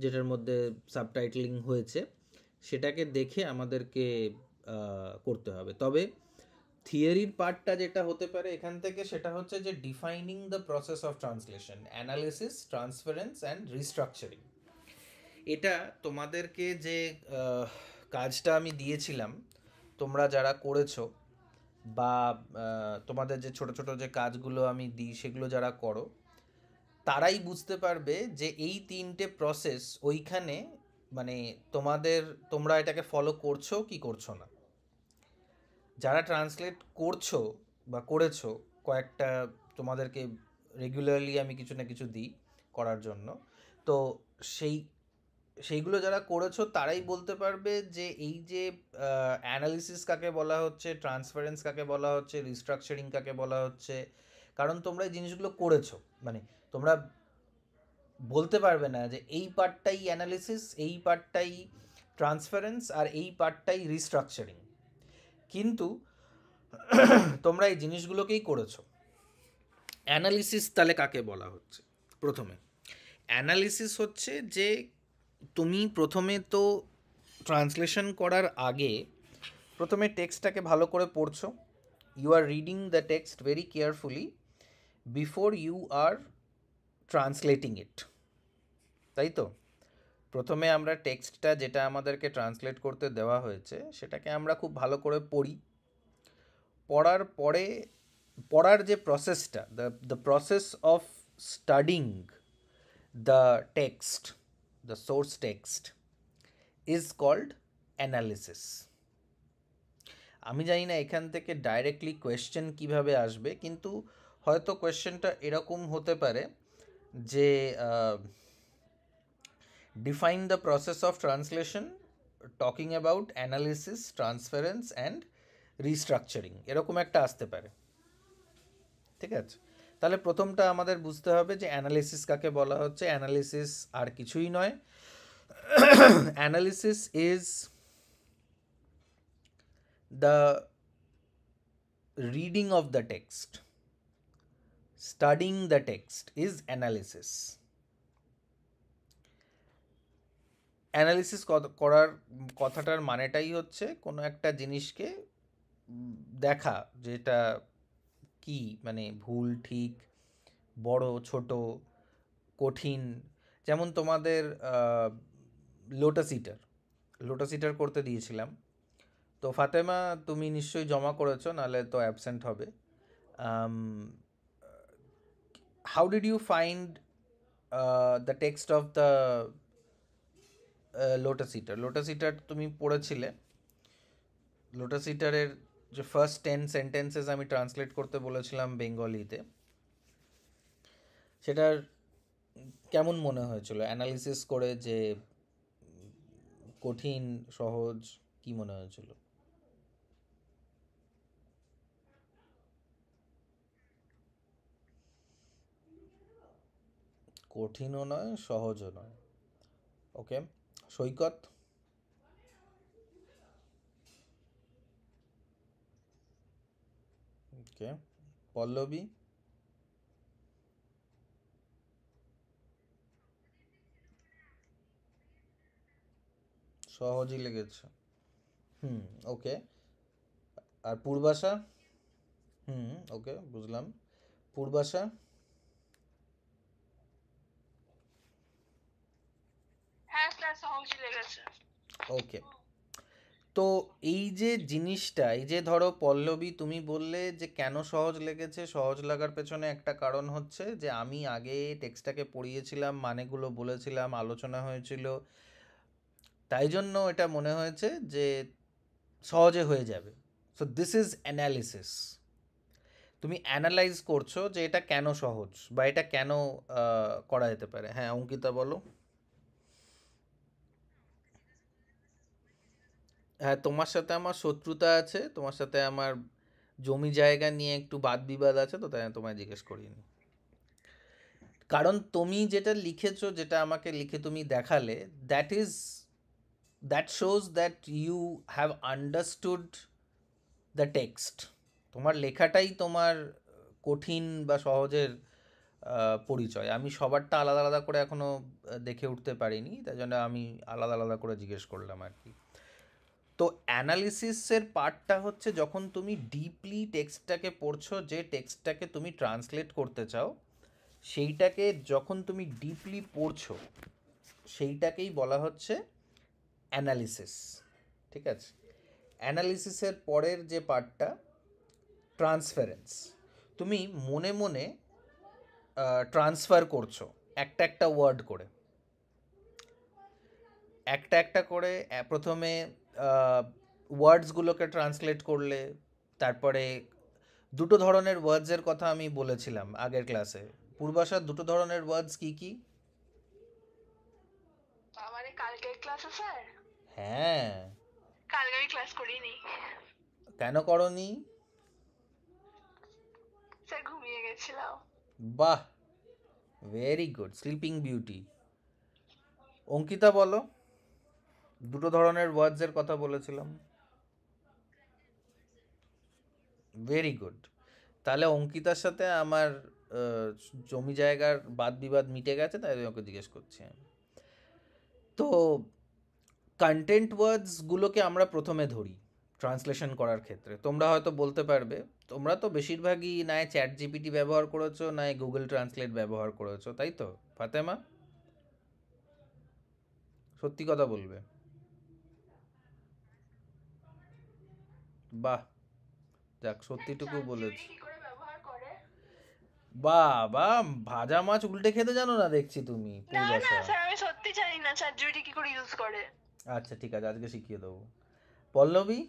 যেটার মধ্যে সাবটাইটেলিং হয়েছে সেটাকে দেখে আমাদেরকে করতে হবে। তবে থিওরির পার্টটা যেটা হতে পারে এখান থেকে সেটা হচ্ছে যে defining the process of translation, analysis, transference and restructuring. এটা তোমাদেরকে যে কাজটা আমি দিয়েছিলাম, তোমরা যারা করেছো বা তোমাদের যে ছোট ছোট যে কাজগুলো আমি দিই সেগুলো যারা করো তারাই বুঝতে পারবে যে এই তিনটে প্রসেস ওইখানে মানে তোমরা এটাকে ফলো করছো কি করছো না। যারা ট্রান্সলেট করছো বা করেছো, কয়েকটা তোমাদেরকে রেগুলারলি আমি কিছু না কিছু দিই করার জন্য, তো সেইগুলো যারা করেছো তারাই বলতে পারবে যে এই যে অ্যানালিসিস কাকে বলা হচ্ছে, ট্রান্সফারেন্স কাকে বলা হচ্ছে, রিস্ট্রাকচারিং কাকে বলা হচ্ছে। কারণ তোমরা এই জিনিসগুলো করেছো, মানে তোমরা বলতে পারবে না যে এই পার্টটাই অ্যানালিসিস, এই পার্টটাই ট্রান্সফারেন্স আর এই পার্টটাই রিস্ট্রাকচারিং, কিন্তু তোমরা এই জিনিসগুলোকেই করেছো। অ্যানালিসিস তাহলে কাকে বলা হচ্ছে? প্রথমে অ্যানালিসিস হচ্ছে যে তুমি প্রথমে তো ট্রান্সলেশন করার আগে প্রথমে টেক্সটটাকে ভালো করে পড়ছো, you are reading the text very carefully before you are translating it, তাই তো? প্রথমে আমরা টেক্সটটা যেটা আমাদেরকে ট্রান্সলেট করতে দেওয়া হয়েছে সেটাকে আমরা খুব ভালো করে পড়ি। পড়ার পরে পড়ার যে প্রসেসটা, the process of studying the text, the source text is called analysis. আমি জানি না এখান থেকে ডাইরেক্টলি কোয়েশ্চেন কিভাবে আসবে, কিন্তু হয়তো কোয়েশ্চেনটা এরকম হতে পারে যে define the process of translation talking about analysis, transference and restructuring, এরকম একটা আসতে পারে। ঠিক আছে, তাহলে প্রথমটা আমাদের বুঝতে হবে যে অ্যানালিসিস কাকে বলা হচ্ছে। অ্যানালিসিস আর কিছুই নয়, analysis is the reading of the text, studying the text is analysis. Analysis করার কথাটার মানেটাই হচ্ছে কোনো একটা জিনিসকে দেখা, যেটা কি মানে ভুল ঠিক, বড় ছোট, কঠিন। যেমন তোমাদের লোটাস ইটার করতে দিয়েছিলাম, তো ফাতেমা তুমি নিশ্চয়ই জমা করেছো, নাহলে তো অ্যাবসেন্ট হবে। How did you find the text of the lotus eater তুমি পড়েছিলে। লোটাস ইটারের যে ফার্স্ট 10 সেন্টেন্সেস আমি ট্রান্সলেট করতে বলেছিলাম বেঙ্গলিতে, সেটার কেমন মনে হয়েছিল অ্যানালিসিস করে? যে কঠিন, সহজ, কি মনে হয়েছিল? কঠিনও নয়, সহজও নয়। ওকে, সৈকত? ওকে, পল্লবী? সহজই লেগেছে। ওকে, আর পূর্বাশা? ওকে, বুঝলাম। পূর্বাশা? হ্যাঁ স্যার, সহজই লেগেছে। ওকে, তো এই যে জিনিসটা, এই যে ধরো পল্লবী তুমি বললে যে কেন সহজ লেগেছে, সহজ লাগার পেছনে একটা কারণ হচ্ছে যে আমি আগে টেক্সটটাকে পড়িয়েছিলাম, মানেগুলো বলেছিলাম, আলোচনা হয়েছিল, তাই জন্য এটা মনে হয়েছে যে সহজে হয়ে যাবে। So this is analysis. তুমি অ্যানালাইজ করছো যে এটা কেন সহজ বা এটা কেন করা যেতে পারে। হ্যাঁ অঙ্কিতা বলো। হ্যাঁ, তোমার সাথে আমার শত্রুতা আছে, তোমার সাথে আমার জমি জায়গা নিয়ে একটু বাদ বিবাদ আছে, তো তাই আমি তোমায় জিজ্ঞেস করিনি। কারণ তুমি যেটা লিখেছো, যেটা আমাকে লিখে তুমি দেখালে, that is, that shows that you have understood the text. তোমার লেখাটাই তোমার কঠিন বা সহজের পরিচয়। আমি সবারটা আলাদা আলাদা করে এখনো দেখে উঠতে পারিনি, তাই জন্য আমি আলাদা আলাদা করে জিজ্ঞেস করলাম আর কি। তো অ্যানালিসিসের পার্টটা হচ্ছে যখন তুমি ডিপলি টেক্সটটাকে পড়ছো, যে টেক্সটটাকে তুমি ট্রান্সলেট করতে চাও, সেইটাকে যখন তুমি ডিপলি পড়ছো, সেইটাকেই বলা হচ্ছে অ্যানালিসিস। ঠিক আছে? অ্যানালিসিসের পরের যে পার্টটা, ট্রান্সফারেন্স। তুমি মনে মনে ট্রান্সফার করছো একটা একটা ওয়ার্ড করে, একটা একটা করে। প্রথমে ওয়ার্ডসগুলোকে ট্রান্সলেট করলে, তারপরে দুটো ধরনের ওয়ার্ডসের কথা আমি বলেছিলাম আগের ক্লাসে। পূর্বাশার দুটো ধরনের ওয়ার্ডস কি কি? আমারে কালকের ক্লাসে স্যার, হ্যাঁ। কালকে আমি ক্লাস করিনি কেন করনি? স্যার, ঘুমিয়ে গেছিলাম। বাহ, very good, sleeping beauty. Ankita বলো, দুটো ধরনের ওয়ার্ডসের কথা বলেছিলাম। Very good. তাহলে অঙ্কিতার সাথে আমার আহ, জমি জায়গার বাদ বিবাদ মিটে গেছে, তাই আমি ওকে জিজ্ঞেস করছি আমি। তো কন্টেন্ট ওয়ার্ডসগুলোকে আমরা প্রথমে ধরি ট্রান্সলেশন করার ক্ষেত্রে। তোমরা হয়তো বলতে পারবে, তোমরা তো বেশিরভাগই নাই চ্যাট জিপিটি ব্যবহার করেছো, নাই গুগল ট্রান্সলেট ব্যবহার করেছো, তাই তো ফাতেমা? সত্যি কথা বলবে। বাহ, যাক সত্যিটুকু চ্যাট বলেছ। জিপিটি কি করে ব্যবহার করে? বাহ বাহ, ভাজা মাছ উল্টে খেতে জানো না দেখছি তুমি, না না পূর্বাশা। স্যার, আমি সত্যি জানি না চ্যাট জিপিটি কি করে ইউজ করে। আচ্ছা ঠিক আছে, আজকে শিখিয়ে দেবো। পল্লবী?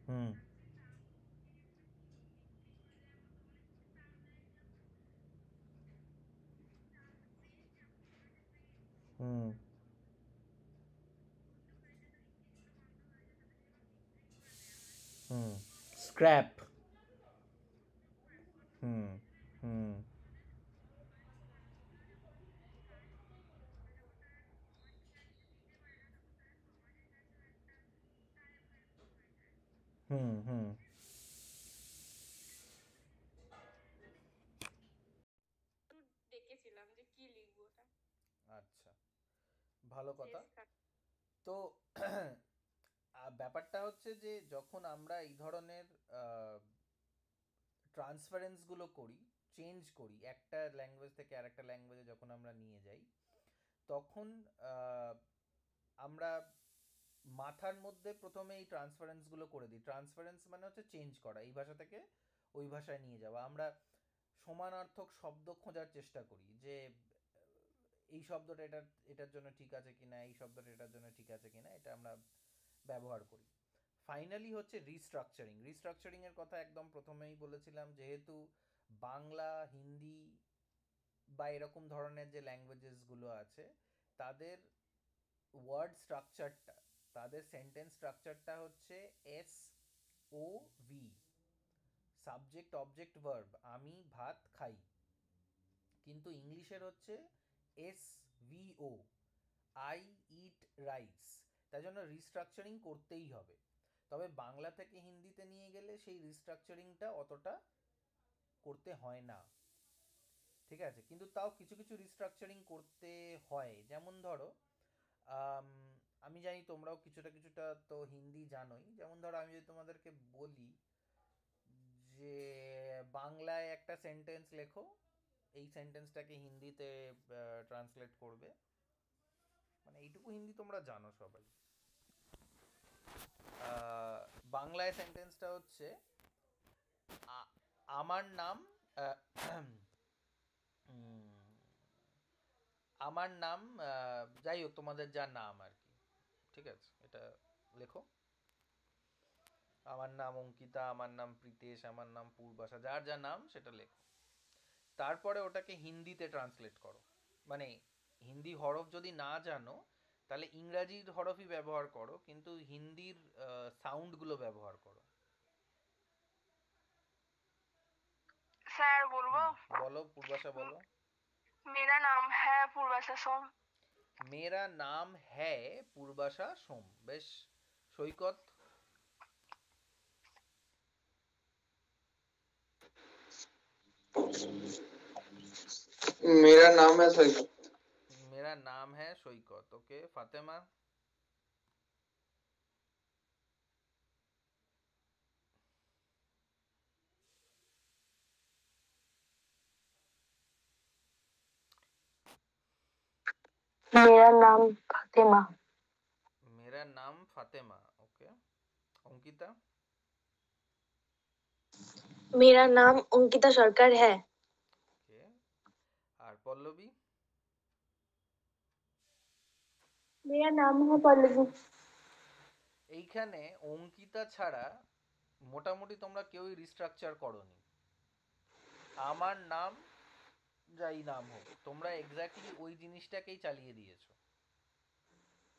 হুম। হুম। হুম। স্ক্র্যাপ। হুম। হুম। হুম। হুম। দেখেছিলাম যে কি লিখবো ওটা। আচ্ছা, ভালো কথা। শেষ কাট। তো ব্যাপারটা হচ্ছে যে যখন আমরা এই ধরনের ট্রান্সফারেন্সগুলো করি, চেঞ্জ করি একটা ল্যাঙ্গুয়েজ থেকে আরেকটা ল্যাঙ্গুয়েজে, যখন আমরা নিয়ে যাই, তখন আহ, আমরা মাথার মধ্যে প্রথমে এই ট্রান্সফারেন্সগুলো করে দিই। ট্রান্সফারেন্স মানে হচ্ছে চেঞ্জ করা, এই ভাষা থেকে ওই ভাষায় নিয়ে যাওয়া। আমরা সমানার্থক শব্দ খোঁজার চেষ্টা করি যে এই শব্দটা এটার এটার জন্য ঠিক আছে কিনা, এই শব্দটা এটার জন্য ঠিক আছে কিনা, এটা আমরা ব্যবহার করি। ফাইনালি হচ্ছে রিস্ট্রাকচারিং। রিস্ট্রাকচারিং এর কথা একদম প্রথমেই বলেছিলাম, যেহেতু বাংলা, হিন্দি বা এরকম ধরনের যে ল্যাঙ্গুয়েজেসগুলো আছে, তাদের ওয়ার্ড স্ট্রাকচারটা, তাদের সেন্টেন্স স্ট্রাকচারটা হচ্ছে S O V, subject object verb, আমি ভাত খাই। কিন্তু ইংলিশের হচ্ছে S V O, I eat rice. তাই জন্য রিস্ট্রাকচারিং করতেই হবে। তবে বাংলা থেকে হিন্দিতে নিয়ে গেলে সেই রিস্ট্রাকচারিংটা অতটা করতে হয় না। ঠিক আছে, কিন্তু তাও কিছু কিছু রিস্ট্রাকচারিং করতে হয়। যেমন ধরো আম, আমি জানি তোমরাও কিছুটা কিছুটা তো হিন্দি জানোই। যেমন ধরো আমি যদি তোমাদেরকে বলি যে বাংলায় একটা সেন্টেন্স লেখো, এই সেন্টেন্সটাকে হিন্দিতে ট্রান্সলেট করবে, মানে এইটুকু হিন্দি তোমরা জানো সবাই। আহ, বাংলায় সেন্টেন্সটা হচ্ছে আমার নাম আহ, উম, আমার নাম যাই হোক তোমাদের যা নাম আর কি, ঠিক আছে, এটা লেখো। আমার নাম অঙ্কিতা, আমার নাম প্রীতেশ, আমার নাম পূর্বাশা, যার যা নাম সেটা লেখো। তারপরে ওটাকে হিন্দিতে ট্রান্সলেট করো। মানে হিন্দি হরফ যদি না জানো তাহলে ইংরাজির হরফই ব্যবহার করো, কিন্তু হিন্দির সাউন্ডগুলো ব্যবহার করো। স্যার বলবো? বলো পূর্বাশা, বলো। मेरा नाम है पूर्वाशा सोम। মেরা নাম হ্যায় পূর্বাশা সোম, বেশ। সৈকত? मेरा नाम है सैयद। मेरा नाम है সৈকত, ওকে। ফাতেমা? मेरा नाम फातिमा। मेरा नाम फातेमा, ओके। अंकिता? मेरा नाम अंकिता सरकार है। ওকে। আর পল্লবী? मेरा नाम है पल्लवी। এইখানে অঙ্কিতা ছাড়া মোটামুটি তোমরা কেউই রিস্ট্রাকচার করোনি। আমার নাম, যাই নাম হোক, তোমরা এক্স্যাক্টলি ওই জিনিসটাকেই চালিয়ে দিয়েছো।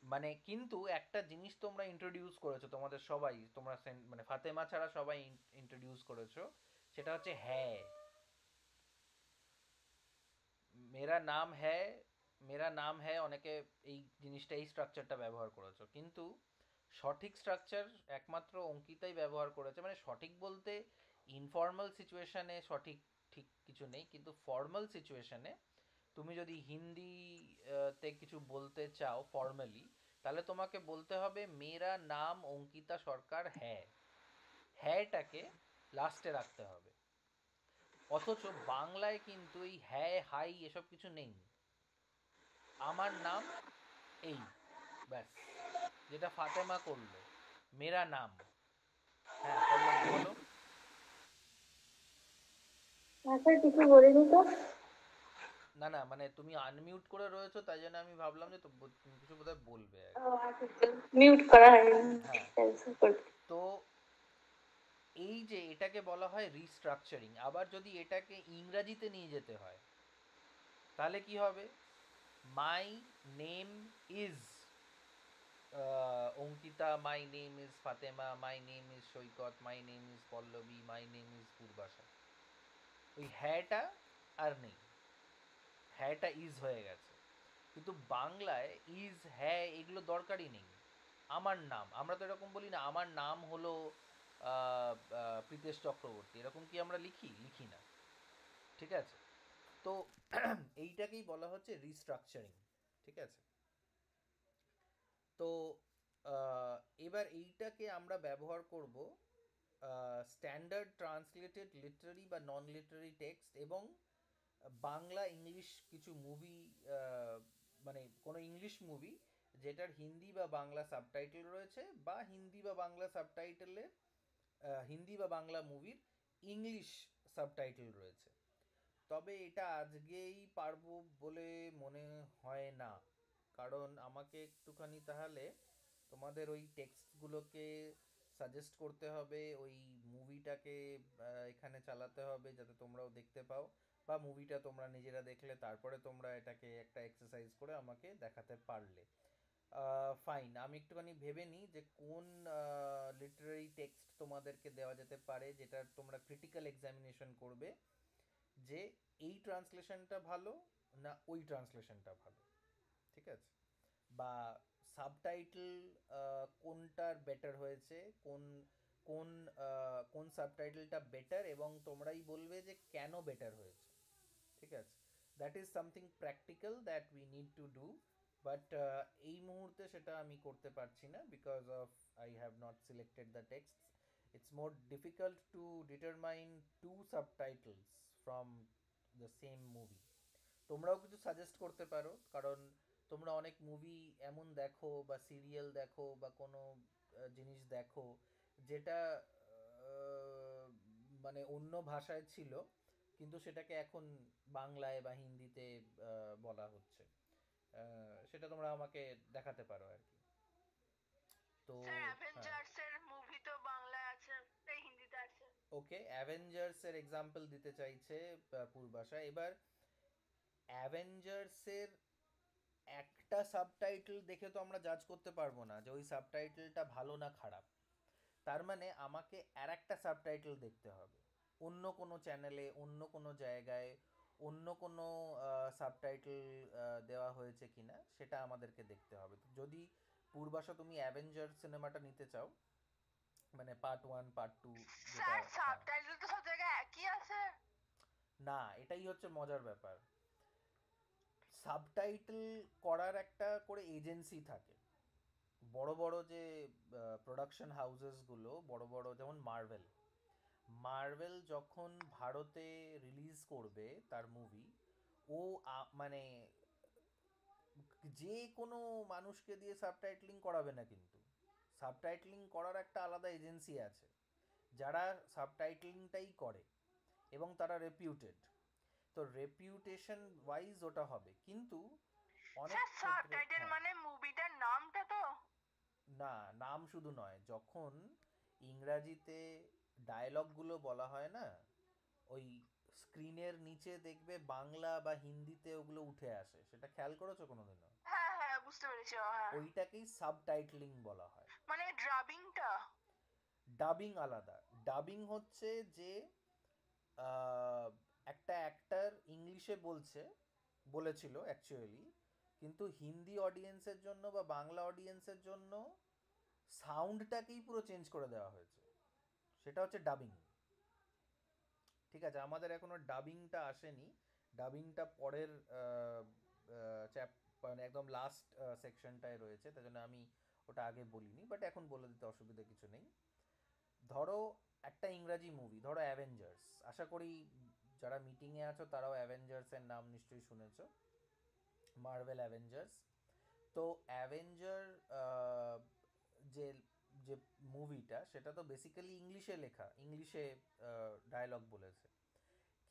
মানে কিন্তু একটা জিনিস তোমরা ইন্ট্রোডিউস করেছো, তোমাদের সবাই, তোমরা মানে ফাতেমা ছাড়া সবাই ইন্ট্রোডিউস করেছো, সেটা হচ্ছে হ্যাঁ। মেরা নাম হ্যায়, মেরা নাম হ্যায়, অনেকে এই জিনিসটা, এই স্ট্রাকচারটা ব্যবহার করেছো, কিন্তু সঠিক স্ট্রাকচার একমাত্র অঙ্কিতাই ব্যবহার করেছে। মানে সঠিক বলতে ইনফর্মাল সিচুয়েশনে সঠিক ঠিক কিছু নেই, কিন্তু ফর্মাল সিচুয়েশনে তুমি যদি হিন্দি তে কিছু বলতে চাও ফর্মালি, তাহলে তোমাকে বলতে হবে মেরা নাম অঙ্কিতা সরকার হ্যায়। হ্যায়টাকে লাস্টে রাখতে হবে। অথচ বাংলায় কিন্তু এই হ্যায় হাই এসব কিছু নেই। আমার নাম এই, ব্যাস, যেটা ফাতেমা করলো, মেরা নাম। হ্যাঁ পল্লবী বলো। স্যার কিছু বলিনি তো। না না, মানে তুমি আনমিউট করে রয়েছো, তাই জন্য আমি ভাবলাম যে তুমি কিছু বোধহয় বলবে আর কি। মিউট করা হয়নি। হ্যাঁ, তো এই যে এটাকে বলা হয় রিস্ট্রাকচারিং। আবার যদি এটাকে ইংরাজিতে নিয়ে যেতে হয় তাহলে কি হবে? My name is Ankita, my name is Fatema, my name is Saikat, my name is Pallabi, my name is Purbasha. ওই হ্যাটা আর নেই, হ্যাটা ইজ হয়ে গেছে। কিন্তু বাংলায় ইজ, হ্যাঁ, এগুলো দরকারই নেই। আমার নাম, আমরা তো এরকম বলি না, আমার নাম হলো প্রীতেশ চক্রবর্তী, এরকম কি আমরা লিখি? লিখি না। ঠিক আছে, তো এইটাকেই বলা হচ্ছে রিস্ট্রাকচারিং। ঠিক আছে, তো এবার এইটাকে আমরা ব্যবহার করব স্ট্যান্ডার্ড ট্রান্সলেটেড লিটারারি বা নন লিটারারি টেক্সট এবং বাংলা ইংলিশ কিছু মুভি, মানে কোনো ইংলিশ মুভি যেটার হিন্দি বা বাংলা সাবটাইটেল রয়েছে, বা হিন্দি বা বাংলা সাবটাইটেলে হিন্দি বা বাংলা মুভির ইংলিশ সাবটাইটেল রয়েছে। তবে এটা আজকেই পারবো বলে মনে হয় না, কারণ আমাকে একটুখানি তাহলে তোমাদের ওই টেক্সটগুলোকে সাজেস্ট করতে হবে, ওই মুভিটাকে এখানে চালাতে হবে যাতে তোমরাও দেখতে পাও, বা মুভিটা তোমরা নিজেরা দেখলে তারপরে তোমরা এটাকে একটা এক্সারসাইজ করে আমাকে দেখাতে পারলে। ফাইন, আমি একটুখানি ভেবে নিই যে কোন লিটারারি টেক্সট তোমাদেরকে দেওয়া যেতে পারে, যেটা তোমরা ক্রিটিক্যাল এক্সামিনেশন করবে যে এই ট্রান্সলেশনটা ভালো না ওই ট্রান্সলেশনটা ভালো। ঠিক আছে, বা সাবটাইটেল কোনটার বেটার হয়েছে, কোন কোন কোন সাবটাইটেলটা বেটার, এবং তোমরাই বলবে যে কেন বেটার হয়েছে। ঠিক আছে, that is something practical that we need to do, but এই মুহূর্তে সেটা আমি করতে পারছি না because of I have not selected the text. It's more difficult to determine to subtitles from the same movie. তোমরাও কিছু সাজেস্ট করতে পারো, কারণ তোমরা অনেক মুভি এমন দেখো বা সিরিয়াল দেখো বা কোনো জিনিস দেখো যেটা মানে অন্য ভাষায় ছিল কিন্তু সেটাকে এখন বাংলায় বা হিন্দিতে বলা হচ্ছে। সেটা তোমরা আমাকে দেখাতে পারো আর কি। তো স্যার হ্যাঁ, অ্যাভেঞ্জার্স এর মুভি তো বাংলায় আছে, এই হিন্দিতে আছে। ওকে, অ্যাভেঞ্জার্সের এক্সাম্পল দিতে চাইছে পূর্বাশা। এবার অ্যাভেঞ্জার্সের একটা সাবটাইটেল দেখে তো আমরা জাজ করতে পারবো না যে ওই সাবটাইটেলটা ভালো না খারাপ। তার মানে আমাকে আর একটা সাবটাইটেল দেখতে হবে অন্য কোনো চ্যানেলে, অন্য কোনো জায়গায়, অন্য কোনো সাবটাইটেল দেওয়া হয়েছে কিনা সেটা আমাদেরকে দেখতে হবে। তো যদি পূর্বাশা তুমি অ্যাভেঞ্জার সিনেমাটা নিতে চাও, মানে পার্ট 1 পার্ট 2 যেটা, স্যার হ্যাঁ, সাবটাইটেল তো সব জায়গায় একই আছে। না এটাই হচ্ছে মজার ব্যাপার। সাবটাইটেল করার একটা করে এজেন্সি থাকে, বড় বড় যে প্রোডাকশন হাউসেসগুলো, বড় বড় যেমন মার্ভেল, মার্ভেল যখন ভারতে রিলিজ করবে তার মুভি, ও মানে যে কোনো মানুষকে দিয়ে সাবটাইটলিং করাবে না, কিন্তু সাবটাইটলিং করার একটা আলাদা এজেন্সি আছে যারা সাবটাইটলিংটাই করে এবং তারা রেপিউটেড। তো রেপিউটেশন ওয়াইজ ওটা হবে, কিন্তু অনেক স্যার ক্ষেত্রে সাবটাইটেল হ্যাঁ, মানে মুভিটার নামটা তো। না নাম শুধু নয়, যখন ইংরাজিতে ডায়লগগুলো বলা হয় না, ওই স্ক্রিনের নিচে দেখবে বাংলা বা হিন্দিতে ওগুলো উঠে আসে, সেটা খেয়াল করেছো কোনোদিনও? হ্যাঁ হ্যাঁ বুঝতে পেরেছি, হ্যাঁ। ওইটাকেই সাবটাইটলিং বলা হয়। মানে ড্রাবিংটা। ডাবিং আলাদা। ডাবিং হচ্ছে যে একটা অ্যাক্টার ইংলিশে বলেছিল অ্যাকচুয়ালি, কিন্তু হিন্দি অডিয়েন্সের জন্য বা বাংলা অডিয়েন্সের জন্য সাউন্ডটাকেই পুরো চেঞ্জ করে দেওয়া হয়েছে, সেটা হচ্ছে ডাবিং। ঠিক আছে, আমাদের এখনো ডাবিংটা আসেনি, ডাবিংটা পরের মানে একদম লাস্ট সেকশনটায় রয়েছে, তাই জন্য আমি ওটা আগে বলিনি, বাট এখন বলে দিতে অসুবিধা কিছু নেই। ধরো একটা ইংরাজি মুভি, ধরো অ্যাভেঞ্জার্স, আশা করি যারা মিটিংয়ে আছো তারাও অ্যাভেঞ্জার্সের নাম নিশ্চয়ই শুনেছো, মার্ভেল অ্যাভেঞ্জার্স। তো অ্যাভেঞ্জার যে যে মুভিটা, সেটা তো বেসিক্যালি ইংলিশে লেখা, ইংলিশে ডায়লগ বলেছে,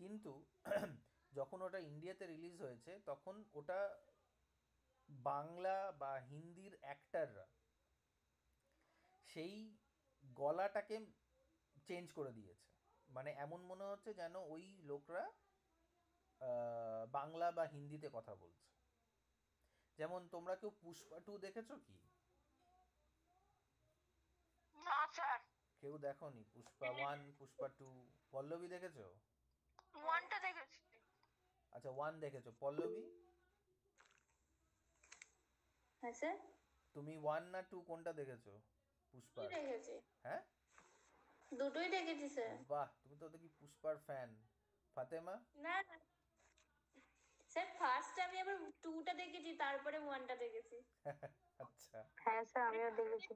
কিন্তু যখন ওটা ইন্ডিয়াতে রিলিজ হয়েছে তখন ওটা বাংলা বা হিন্দির অ্যাক্টাররা সেই গলাটাকে চেঞ্জ করে দিয়েছে, মানে এমন মনে হচ্ছে যেন ওই লোকরা বাংলা বা হিন্দিতে কথা বলছে। যেমন তোমরা কেউ পুষ্পা 2 দেখেছো কি? না স্যার, কেউ দেখোনি? পুষ্পা 1, পুষ্পা 2, পল্লবী দেখেছো? ওয়ানটা দেখেছি। আচ্ছা 1 দেখেছো, পল্লবী হ্যাঁ স্যার, তুমি 1 না 2 কোনটা দেখেছো পুষ্পার? দেখেছি, হ্যাঁ, দুটোই দেখেছি স্যার। বাহ, তুমি তো দেখি পুষ্পার ফ্যান। ফাতেমা? না না স্যার, ফার্স্ট আমি আবার টুটা দেখেছি, তারপরে ওয়ানটা দেখেছি। আচ্ছা, হ্যাঁ স্যার, আমিও দেখেছি।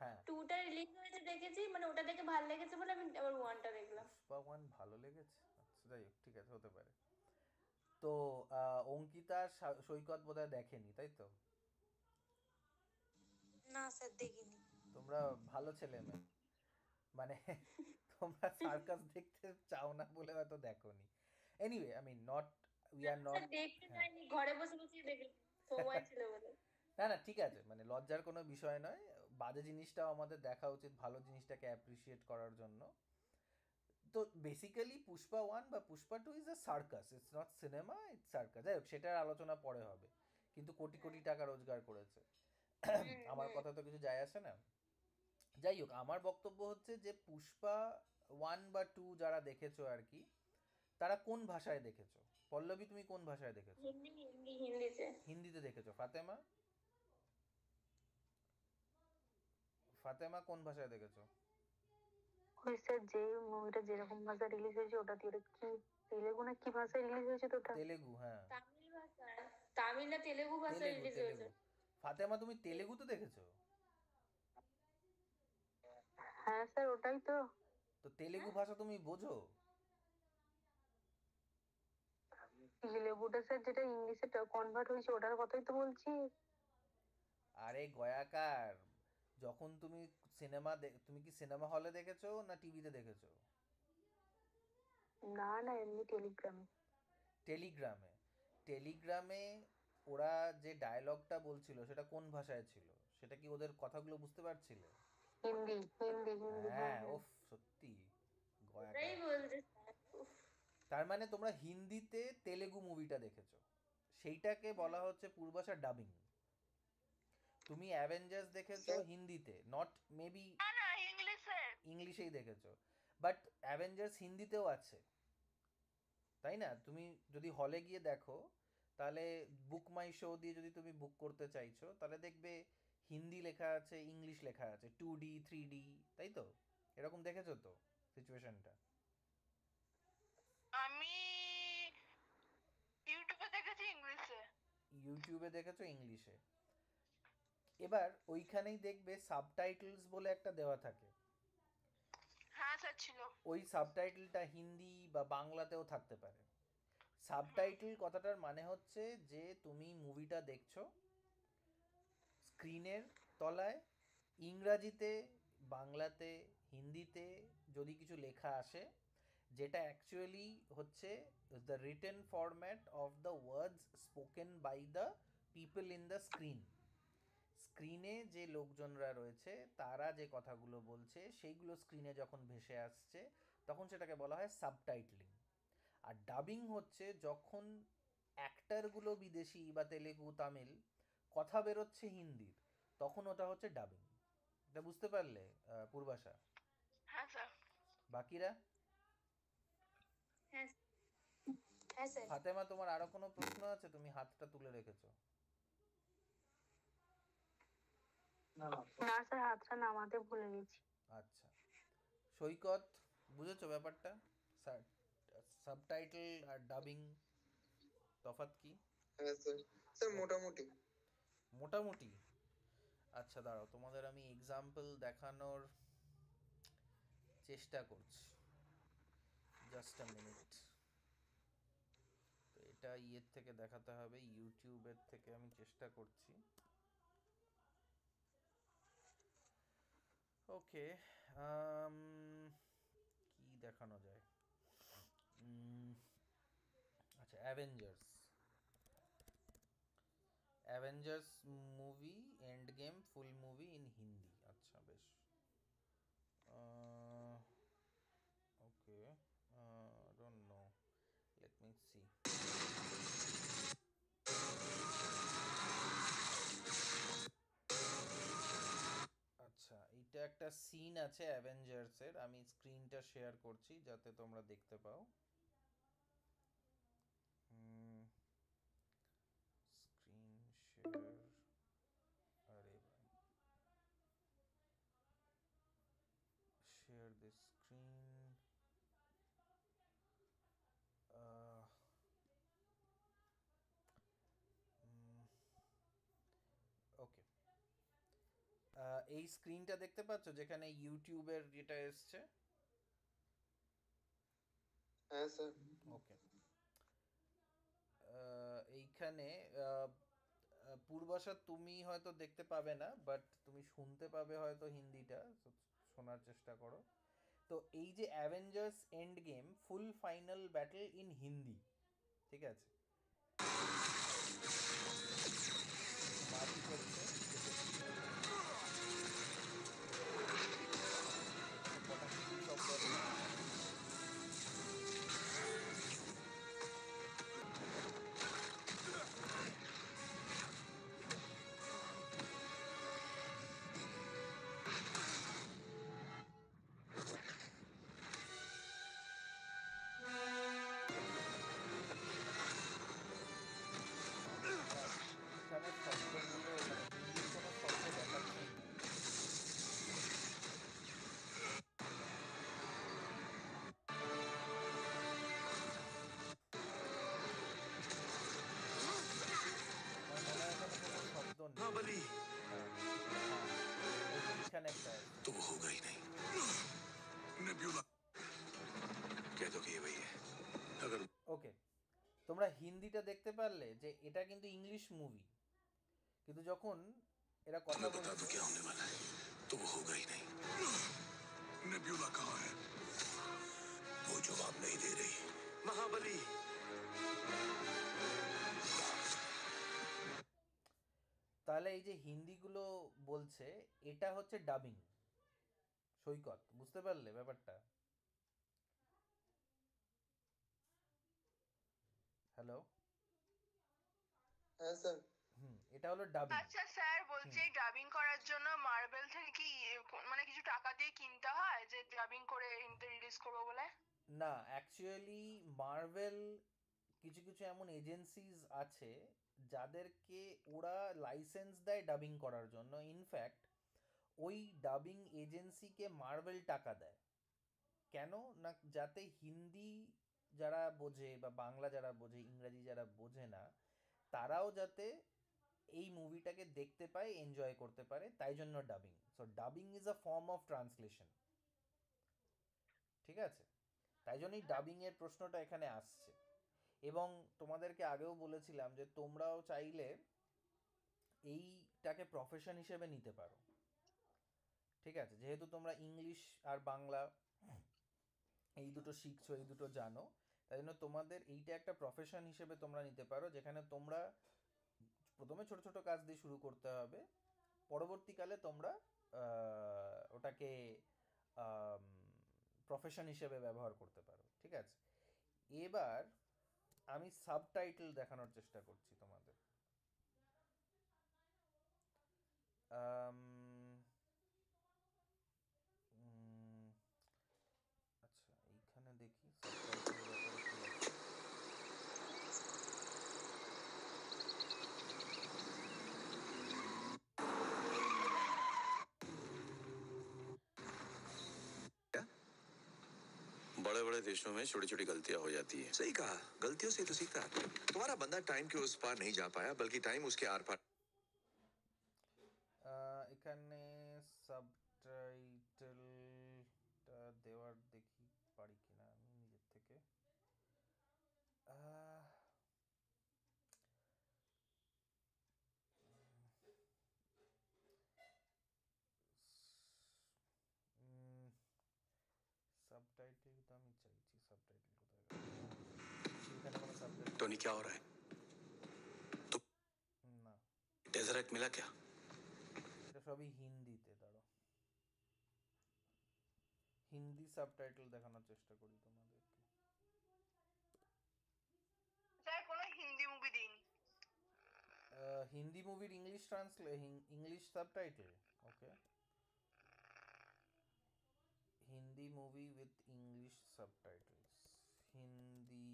হ্যাঁ, টুটা রিলিজ হয়েছে দেখেছি, মানে ওটা দেখে ভালো লেগেছে বলে আমি আবার ওয়ানটা দেখলাম। পুষ্পা 1 ভালো লেগেছে, আচ্ছা যাই হোক, ঠিক আছে, হতে পারে। তো অঙ্কিতা সৈকত বোধহয় দেখেনি, তাই তো? না স্যার, দেখিনি। তোমরা ভালো ছেলে মেয়ে, মানে তোমরা সার্কাস দেখতে চাও না বলে হয়তো দেখোনি। Anyway, I mean not, we are not, sir দেখতে যাইনি, ঘরে বসে বসে দেখেছি, সময় ছিল বলে। না না ঠিক আছে, মানে লজ্জার কোনো বিষয় নয়, বাজে জিনিসটাও আমাদের দেখা উচিত ভালো জিনিসটাকে অ্যাপ্রিসিয়েট করার জন্য। তো বেসিক্যালি পুষ্পা 1 বা Pushpa 2 is a circus, it's not cinema, it's circus. যাই হোক, সেটার আলোচনা পরে হবে, কিন্তু কোটি কোটি টাকা রোজগার করেছে। আমার কথা তো কিছু যায় আসে না। যাই হোক, আমার বক্তব্য হচ্ছে যে পুষ্পা 1 বা 2 যারা দেখেছো আর কি, তারা কোন ভাষায় দেখেছো? পল্লবী তুমি কোন ভাষায় দেখেছো? হিন্দি হিন্দি হিন্দিতে। হিন্দিতে দেখেছো। ফাতেমা? ফাতেমা কোন ভাষায় দেখেছো? ওই স্যার যে মুভিটা যেরকম ভাষায় রিলিজ হয়েছে ওটা দিয়ে কি তেলেগু না কি ভাষায় রিলিজ হয়েছে তো ওটা? তেলেগু, হ্যাঁ তামিল ভাষায়, তামিল না তেলেগু ভাষায় তেলেগু রিলিজ হয়েছে। তেলেগু। ফাতেমা তুমি তেলেগুতে দেখেছো? হ্যাঁ স্যার ওটাই তো। তো তেলেগু ভাষা তুমি বোঝো? তেলেগুটা স্যার যেটা ইংলিশে কনভার্ট হয়েছে ওটার কথাই তো বলছি। আরে গয়াকার, যখন তুমি তুমি কি সিনেমা হলে দেখেছো না টিভিতে দেখেছো? না না, এমনি টেলিগ্রামে। টেলিগ্রামে। টেলিগ্রামে ওরা যে ডায়লগটা বলছিল সেটা কোন ভাষায় ছিল? সেটা কি ওদের কথাগুলো বুঝতে পারছিলে? হিন্দি হিন্দি হিন্দি, হ্যাঁ হ্যাঁ, হ্যাঁ। ওফ সত্যি ওটাই গয়াকার। বলছে স্যার। উফ, তার মানে তোমরা হিন্দিতে তেলেগু মুভিটা দেখেছো, সেইটাকে বলা হচ্ছে পূর্বাশা ডাবিং। তুমি অ্যাভেঞ্জার্স দেখেছো হিন্দিতে, নট মেবি না না, ইংলিশে। ইংলিশেই দেখেছো, বাট অ্যাভেঞ্জার্স হিন্দিতেও আছে, তাই না? তুমি যদি হলে গিয়ে দেখো, তাহলে বুক মাই শো দিয়ে যদি তুমি বুক করতে চাইছো, তাহলে দেখবে হিন্দি লেখা আছে, ইংলিশ লেখা আছে, 2D 3D, তাই তো? এরকম দেখেছো তো সিচুয়েশনটা? আমি ইউটিউবে দেখেছি ইংলিশে। ইউটিউবে দেখেছো ইংলিশে। এবার ওইখানেই দেখবে সাবটাইটেলস বলে একটা দেওয়া থাকে। হ্যাঁ স্যার ছিল। ওই সাবটাইটেলটা হিন্দি বা বাংলাতেও থাকতে পারে। সাবটাইটেল কথাটার মানে হচ্ছে যে তুমি মুভিটা দেখছো, স্ক্রিনের তলায় ইংরাজিতে, বাংলাতে, হিন্দিতে যদি কিছু লেখা আসে, যেটা অ্যাকচুয়ালি হচ্ছে the written format of the words spoken by the people in the screen. স্ক্রিনে যে লোকজনরা রয়েছে তারা যে কথাগুলো বলছে সেইগুলো স্ক্রিনে যখন ভেসে আসছে, তখন সেটাকে বলা হয় সাবটাইটলিং। আর ডাবিং হচ্ছে যখন অ্যাক্টারগুলো বিদেশি বা তেলেগু তামিল, কথা বেরোচ্ছে হিন্দির, তখন ওটা হচ্ছে ডাবিং। এটা বুঝতে পারলে পূর্বাশা? হ্যাঁ স্যার। বাকিরা? হ্যাঁ হ্যাঁ স্যার। ফাতেমা, তোমার আরো কোনো প্রশ্ন আছে? তুমি হাতটা তুলে রেখেছো। না স্যার, হাতটা নামাতে ভুলে গেছি। আচ্ছা, সৈকত, বুঝেছো ব্যাপারটা? সাবটাইটেল আর ডাবিং তফাৎ কি? হ্যাঁ স্যার, স্যার মোটামুটি। মোটামুটি? আচ্ছা দাঁড়াও, তোমাদের আমি এক্সাম্পল দেখানোর চেষ্টা করছি, জাস্ট আ মিনিট। তো এটা ইয়ের থেকে দেখাতে হবে, ইউটিউবের থেকে আমি চেষ্টা করছি। ওকে, কি দেখানো যায়? আচ্ছা, Avengers. Avengers movie end game full movie in Hindi. আচ্ছা বেশ, ওকে, I don't know, let me see. আচ্ছা, এটা একটা সিন আছে অ্যাভেঞ্জার্সের, আমি স্ক্রিনটা শেয়ার করছি যাতে তোমরা দেখতে পাও। স্ক্রিন শেয়ার, আরে ভাই, শেয়ার দিস স্ক্রিন। ওকে, এই স্ক্রিনটা দেখতে পাচ্ছ যেখানে ইউটিউবের যেটা এসছে? হ্যাঁ স্যার। ওকে, এইখানে আহ, পূর্বাশা তুমি হয়তো দেখতে পাবে না, বাট তুমি শুনতে পাবে হয়তো হিন্দিটা, তো শোনার চেষ্টা করো। তো এই যে Avengers end game full final battle in Hindi, ঠিক আছে? মারপিট হচ্ছে, এখানে পটাশির শব্দ হচ্ছে। এখানে শব্দগুলো মানে হিন্দিটা দেখতে পারলে যে এটা কিন্তু ইংলিশ মুভি, কিন্তু যখন এরা কথা बता दो বলছে क्या होने वाला है तो वो होगा ही नहीं। नेब्यूला कहाँ है? वो जवाब नहीं दे रही। महाबली তাহলে এই যে হিন্দিগুলো বলছে এটা হচ্ছে ডাবিং। সৈকত, বুঝতে পারলে ব্যাপারটা? হ্যালো, হ্যাঁ স্যার। এটা হলো ডাবিং। আচ্ছা স্যার, বলছি এই ডাবিং করার জন্য মার্বেল থেকে কি মানে কিছু টাকা দিয়ে কিনতে হয় যে ডাবিং করে রিলিজ করবো বলে? না, অ্যাকচুয়ালি মার্ভেল কিছু কিছু এমন এজেন্সিজ আছে যাদেরকে ওরা লাইসেন্স দেয় ডাবিং করার জন্য। ইনফ্যাক্ট ওই ডাবিং এজেন্সিকে মার্ভেল টাকা দেয়। কেন না, যাতে হিন্দি যারা বোঝে বা বাংলা যারা বোঝে, ইংরাজি যারা বোঝে না, তারাও যাতে এই মুভিটাকে দেখতে পায়, এনজয় করতে পারে, তাই জন্য dubbing. So dubbing is a form of translation, ঠিক আছে? তাই জন্যই ডাবিংয়ের প্রশ্নটা এখানে আসছে। এবং তোমাদেরকে আগেও বলেছিলাম যে তোমরাও চাইলে এইটাকে প্রফেশন হিসেবে নিতে পারো, ঠিক আছে? যেহেতু তোমরা ইংলিশ আর বাংলা এই দুটো শিখছো, এই দুটো জানো, তাই জন্য তোমাদের এইটা একটা প্রফেশন হিসেবে তোমরা নিতে পারো, যেখানে তোমরা প্রথমে ছোট ছোট কাজ দিয়ে শুরু করতে হবে, পরবর্তীকালে তোমরা ওটাকে প্রফেশন হিসেবে ব্যবহার করতে পারো, ঠিক আছে? এবার আমি সাবটাইটেল দেখানোর চেষ্টা করছি তোমাদের। আচ্ছা, এইখানে দেখি সাবটাইটেলের ব্যাপারে কি আছে। बड़े बड़े देशों में छोटी छोटी गलतियां हो जाती है। सही कहा, गलतियों से तो सीखता है। तुम्हारा बंदा टाइम के उस पार नहीं जा पाया, बल्कि टाइम उसके आर पार। এখানে সাবটাইটেলটা দেওয়ার দেখি পারি কিনা আমি নিজের থেকে। সাবটাইটেল তো আমি চাইছি, সাবটাইটেল কোথায় গেল? এখানে কোনো সাবটাইটেল टोनी क्या हो रहा है? না, डेजर्ट मिला क्या? এটা সবই হিন্দিতে। দাঁড়াও, হিন্দি সাবটাইটেল দেখানোর চেষ্টা করি তোমাদেরকে। স্যার কোনো হিন্দি মুভি দিন। হিন্দি মুভির English subtitle, okay. Hindi movie with English subtitles, Hindi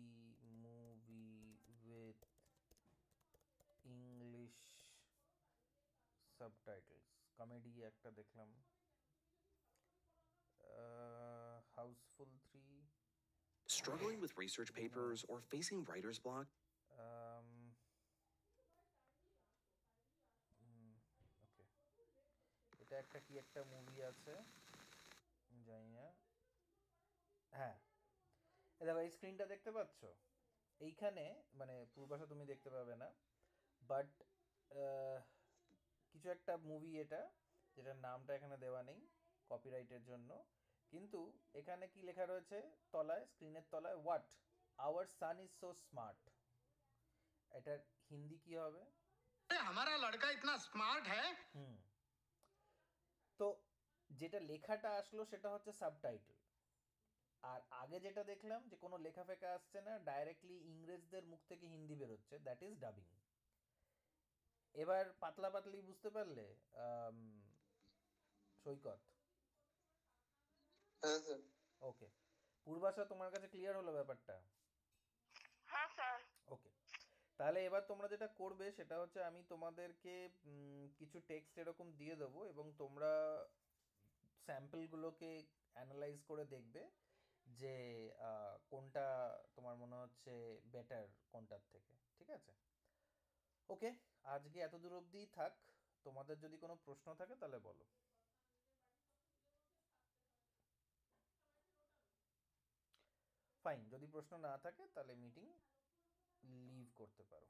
movie with English subtitles. Comedy একটা দেখলাম, Housefull 3। Struggling with research papers or facing writer's block? Okay, এটা একটা কি একটা মুভি আছে, জানি না। হ্যাঁ, দেখো এই স্ক্রিনটা দেখতে পাচ্ছ, এইখানে মানে পূর্বাশা তুমি দেখতে পাবে না, বাট কিছু একটা মুভি এটা, যেটার নামটা এখানে দেওয়া নেই কপিরাইটের জন্য, কিন্তু এখানে কি লেখা রয়েছে তলায়, স্ক্রিনের তলায়, what our son is so smart. এটার হিন্দি কি হবে? हमारा लड़का इतना स्मार्ट है। তো যেটা লেখাটা আসলো সেটা হচ্ছে সাবটাইটেল। আর আগে যেটা দেখলাম যে কোনো লেখা ফেকা আসছে না, ডাইরেক্টলি ইংরেজদের মুখ থেকে হিন্দি বেরোচ্ছে, দ্যাট ইজ ডাবিং। এবার পাতলা পাতলি বুঝতে পারলে সৈকত? হ্যাঁ স্যার। ওকে, পূর্বাশা তোমার কাছে ক্লিয়ার হলো ব্যাপারটা? হ্যাঁ স্যার। ওকে, তাহলে এবার তোমরা যেটা করবে সেটা হচ্ছে আমি তোমাদেরকে কিছু টেক্সট এরকম দিয়ে দেবো, এবং তোমরা স্যাম্পলগুলোকে অ্যানালাইজ করে দেখবে যে কোনটা তোমার মনে হচ্ছে বেটার কোনটার থেকে, ঠিক আছে? ওকে, আজকে এত দূর অবধিই থাক। তোমাদের যদি কোনো প্রশ্ন থাকে তাহলে বলো। ফাইন, যদি প্রশ্ন না থাকে তাহলে মিটিং লিভ করতে পারো।